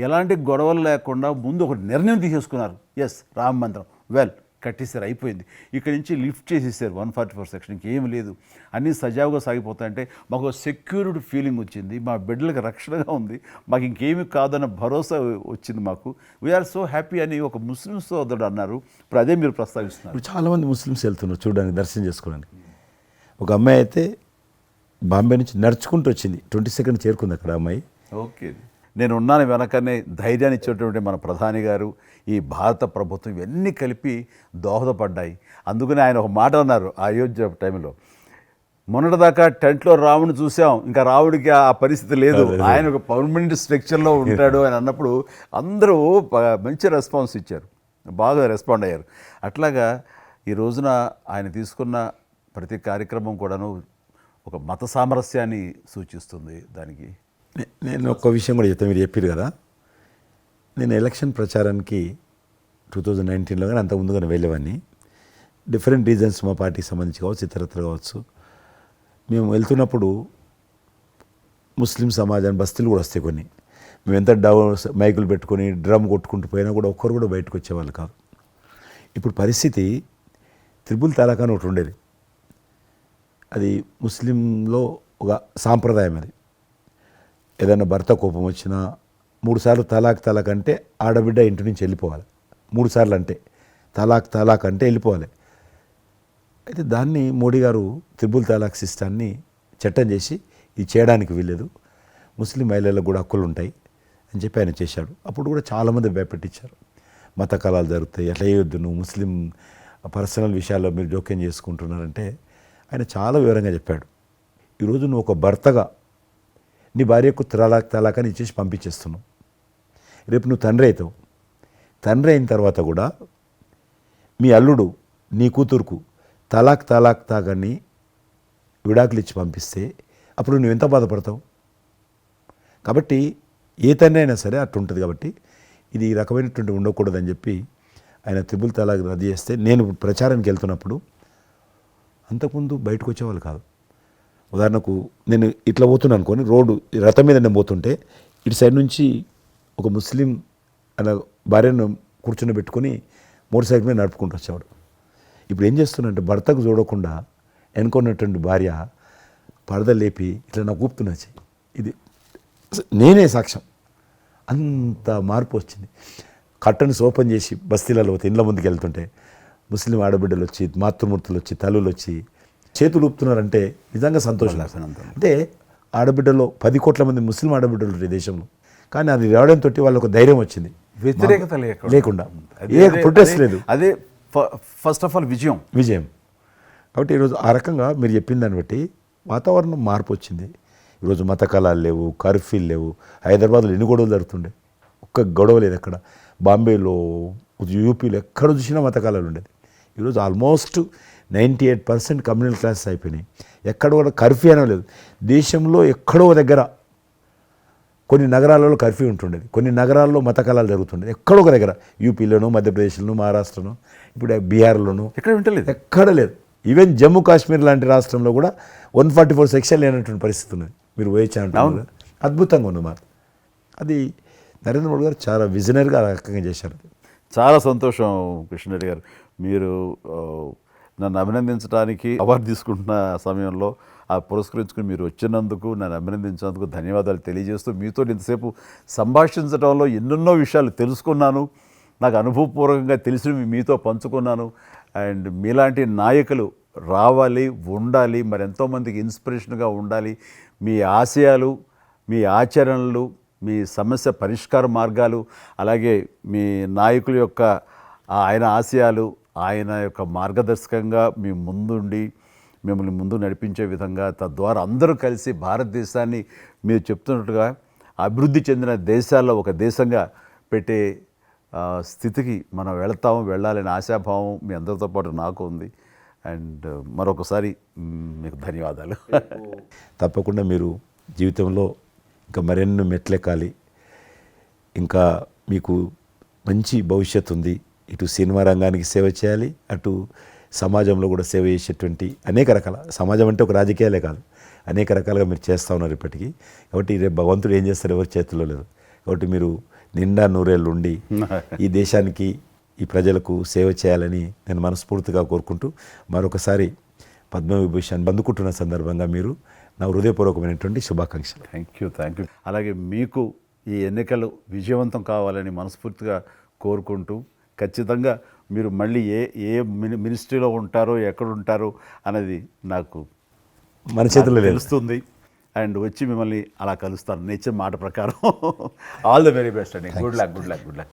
ఎలాంటి గొడవలు లేకుండా ముందు ఒక నిర్ణయం తీసేసుకున్నారు. ఎస్, రామ మందిరం వెల్ కట్టేసారు, అయిపోయింది. ఇక్కడి నుంచి లిఫ్ట్ చేసేసారు 144 సెక్షన్, ఇంకేం లేదు, అన్నీ సజావుగా సాగిపోతాయంటే మాకు సెక్యూర్డ్ ఫీలింగ్ వచ్చింది, మా బిడ్డలకు రక్షణగా ఉంది, మాకు ఇంకేమీ కాదన్న భరోసా వచ్చింది మాకు. వీఆర్ సో హ్యాపీ అని ఒక ముస్లిం సోదరుడు అన్నారు. ఇప్పుడు అదే మీరు ప్రస్తావిస్తున్నారు.
ఇప్పుడు చాలామంది ముస్లిమ్స్ వెళ్తున్నారు చూడడానికి, దర్శనం చేసుకోవడానికి. ఒక అమ్మాయి అయితే బాంబే నుంచి నడుచుకుంటూ వచ్చింది, 22nd చేరుకుంది అక్కడ అమ్మాయి.
ఓకే, నేను ఉన్నాను వెనకనే ధైర్యాన్ని ఇచ్చేటువంటి మన ప్రధాని గారు, ఈ భారత ప్రభుత్వం ఇవన్నీ కలిపి దోహదపడ్డాయి. అందుకని ఆయన ఒక మాట అన్నారు అయోధ్య టైంలో, మొన్నటిదాకా టెంట్లో రాముడిని చూసాం, ఇంకా రాముడికి ఆ పరిస్థితి లేదు, ఆయన ఒక పర్మనెంట్ స్ట్రక్చర్లో ఉంటాడు అని అన్నప్పుడు అందరూ మంచి రెస్పాన్స్ ఇచ్చారు, బాగా రెస్పాండ్ అయ్యారు. అట్లాగా ఈ రోజున ఆయన తీసుకున్న ప్రతి కార్యక్రమం కూడాను ఒక మత సామరస్యాన్ని సూచిస్తుంది. దానికి
నేను ఒక్క విషయం కూడా చెప్తాను, మీరు చెప్పారు కదా, నేను ఎలక్షన్ ప్రచారానికి 2019లో కానీ అంత ముందుగానే వెళ్ళేవాడిని. డిఫరెంట్ రీజన్స్ మా పార్టీకి సంబంధించి కావచ్చు, ఇతరత్ర కావచ్చు. మేము వెళ్తున్నప్పుడు ముస్లిం సమాజాన్ని బస్తీలు కూడా వస్తాయి కొన్ని, మేము ఎంత మైకులు పెట్టుకొని డ్రమ్ కొట్టుకుంటూ పోయినా కూడా ఒక్కరు కూడా బయటకు వచ్చేవాళ్ళు కాదు. ఇప్పుడు పరిస్థితి త్రిపుల్ తలాక్ అని ఒకటి ఉండేది, అది ముస్లింలో ఒక సాంప్రదాయం. అది ఏదైనా భర్త కోపం వచ్చినా 3 సార్లు తలాక్ అంటే ఆడబిడ్డ ఇంటి నుంచి వెళ్ళిపోవాలి. 3 సార్లు అంటే తలాక్ అంటే వెళ్ళిపోవాలి. అయితే దాన్ని మోడీ గారు త్రిపుల్ తలాక్ సిస్టాన్ని చట్టం చేసి ఇది చేయడానికి వీల్లేదు, ముస్లిం మహిళలకు కూడా హక్కులు ఉంటాయి అని చెప్పి ఆయన చేశాడు. అప్పుడు కూడా చాలామంది భయపెట్టించారు, మత కళాలు జరుగుతాయి, అట్లా వేయొద్దు, నువ్వు ముస్లిం పర్సనల్ విషయాల్లో మీరు జోక్యం చేసుకుంటున్నారంటే ఆయన చాలా వివరంగా చెప్పాడు. ఈరోజు నువ్వు ఒక భర్తగా నీ భార్యకు తలాక్ అని ఇచ్చేసి పంపించేస్తున్నావు, రేపు నువ్వు తండ్రి అవుతావు, తండ్రి అయిన తర్వాత కూడా మీ అల్లుడు నీ కూతురుకు తలాక్ తాగని విడాకులు ఇచ్చి పంపిస్తే అప్పుడు నువ్వు ఎంత బాధపడతావు. కాబట్టి ఏ తండ్రి అయినా సరే అట్లా ఉంటుంది. కాబట్టి ఇది ఈ రకమైనటువంటి ఉండకూడదని చెప్పి ఆయన త్రిపుల్ తలాక్ రద్దు చేస్తే, నేను ప్రచారానికి వెళ్తున్నప్పుడు అంతకుముందు బయటకు వచ్చేవాళ్ళు కాదు. ఉదాహరణకు నేను ఇట్లా పోతున్నాను అనుకోని, రోడ్డు రథం మీద నేను పోతుంటే ఇటు సైడ్ నుంచి ఒక ముస్లిం అలా భార్యను కూర్చొని పెట్టుకొని మోటార్ సైకిల్ మీద నడుపుకుంటూ వచ్చేవాడు. ఇప్పుడు ఏం చేస్తున్నంటే భర్తకు చూడకుండా వెనుకున్నటువంటి భార్య పరద లేపి ఇట్లా నాకు ఊపుతున్నది. ఇది నేనే సాక్ష్యం, అంత మార్పు వచ్చింది. కర్టన్స్ ఓపెన్ చేసి బస్తీలలో ఇండ్ల ముందుకు వెళ్తుంటే ముస్లిం ఆడబిడ్డలు వచ్చి, మాతృమూర్తులు వచ్చి, తల్లులు వచ్చి చేతులు ఊపుతున్నారంటే నిజంగా సంతోషం. అంటే ఆడబిడ్డలో 10 కోట్ల మంది ముస్లిం ఆడబిడ్డలు ఉంటారు దేశంలో, కానీ అది రావడంతో వాళ్ళకు ధైర్యం వచ్చింది,
వ్యతిరేకత
లేకుండా ఏ ప్రొటెస్ట్ లేదు.
అదే ఫస్ట్ ఆఫ్ ఆల్ విజయం.
కాబట్టి ఈరోజు ఆ రకంగా మీరు చెప్పిన దాన్ని బట్టి వాతావరణం మార్పు వచ్చింది. ఈరోజు మత కళాలు లేవు, కర్ఫ్యూలు లేవు. హైదరాబాద్లో ఎన్ని గొడవలు జరుగుతుండే, ఒక్క గొడవ లేదు అక్కడ. బాంబేలో, యూపీలో ఎక్కడ చూసినా మత కళాలు ఉండేది. ఈరోజు ఆల్మోస్ట్ 98% కమ్యూనల్ క్లాసెస్ అయిపోయినాయి. ఎక్కడ కూడా కర్ఫ్యూ అనే లేదు. దేశంలో ఎక్కడో దగ్గర కొన్ని నగరాలలో కర్ఫ్యూ ఉంటుండేది, కొన్ని నగరాల్లో మత కళాలు జరుగుతుండేది. ఎక్కడో ఒక దగ్గర యూపీలోను, మధ్యప్రదేశ్లోను, మహారాష్ట్రను, ఇప్పుడు బీహార్లోను
ఎక్కడ వింటలేదు,
ఎక్కడ లేదు. ఈవెన్ జమ్మూ కాశ్మీర్ లాంటి రాష్ట్రంలో కూడా 144 సెక్షన్ లేనటువంటి పరిస్థితి ఉన్నది. మీరు వేయించాలంటే అద్భుతంగా ఉంది మాట. అది నరేంద్ర మోడీ గారు చాలా విజనరీగా ఆ రకంగా చేశారు.
చాలా సంతోషం కృష్ణారెడ్డి గారు. మీరు నన్ను అభినందించడానికి అవార్డు తీసుకుంటున్న సమయంలో ఆ పురస్కరించుకుని మీరు వచ్చినందుకు, నన్ను అభినందించినందుకు ధన్యవాదాలు తెలియజేస్తూ, మీతో ఇంతసేపు సంభాషించడంలో ఎన్నెన్నో విషయాలు తెలుసుకున్నాను, నాకు అనుభవపూర్వకంగా తెలిసినవి మీతో పంచుకున్నాను. అండ్ మీలాంటి నాయకులు రావాలి, ఉండాలి, మరి ఎంతోమందికి ఇన్స్పిరేషన్గా ఉండాలి. మీ ఆశయాలు, మీ ఆచరణలు, మీ సమస్య పరిష్కార మార్గాలు, అలాగే మీ నాయకుల యొక్క ఆయన ఆశయాలు, ఆయన యొక్క మార్గదర్శకంగా మీ ముందుండి మిమ్మల్ని ముందు నడిపించే విధంగా, తద్వారా అందరూ కలిసి భారతదేశాన్ని మీరు చెప్తున్నట్టుగా అభివృద్ధి చెందిన దేశాల్లో ఒక దేశంగా పెట్టే స్థితికి మనం వెళ్ళాలనే ఆశాభావం మీ అందరితో పాటు నాకు ఉంది. అండ్ మరొకసారి మీకు ధన్యవాదాలు.
తప్పకుండా మీరు జీవితంలో ఇంకా మరెన్నో మెట్లెక్కాలి, ఇంకా మీకు మంచి భవిష్యత్తు ఉంది. ఇటు సినిమా రంగానికి సేవ చేయాలి, అటు సమాజంలో కూడా సేవ చేసేటువంటి అనేక రకాల, సమాజం అంటే ఒక రాజకీయాలే కాదు, అనేక రకాలుగా మీరు చేస్తూ ఉన్నారు ఇప్పటికీ. కాబట్టి రేపు భగవంతుడు ఏం చేస్తారు ఎవరి చేతుల్లో లేదు. కాబట్టి మీరు నిండా నూరేళ్ళు ఉండి ఈ దేశానికి, ఈ ప్రజలకు సేవ చేయాలని నేను మనస్ఫూర్తిగా కోరుకుంటూ మరొకసారి పద్మవిభూషణ్ అందుకుంటున్న సందర్భంగా మీరు నా హృదయపూర్వకమైనటువంటి శుభాకాంక్షలు.
Thank you. అలాగే మీకు ఈ ఎన్నికలు విజయవంతం కావాలని మనస్ఫూర్తిగా కోరుకుంటూ, ఖచ్చితంగా మీరు మళ్ళీ ఏ మినిస్ట్రీలో ఉంటారో, ఎక్కడ ఉంటారో అనేది నాకు
మన చేతుల్లో లేదు.
తెలుస్తుంది. అండ్ వచ్చి మిమ్మల్ని అలా కలుస్తాను నేచర్ మాట ప్రకారం. ఆల్ ద వెరీ బెస్ట్ అండి. Good luck.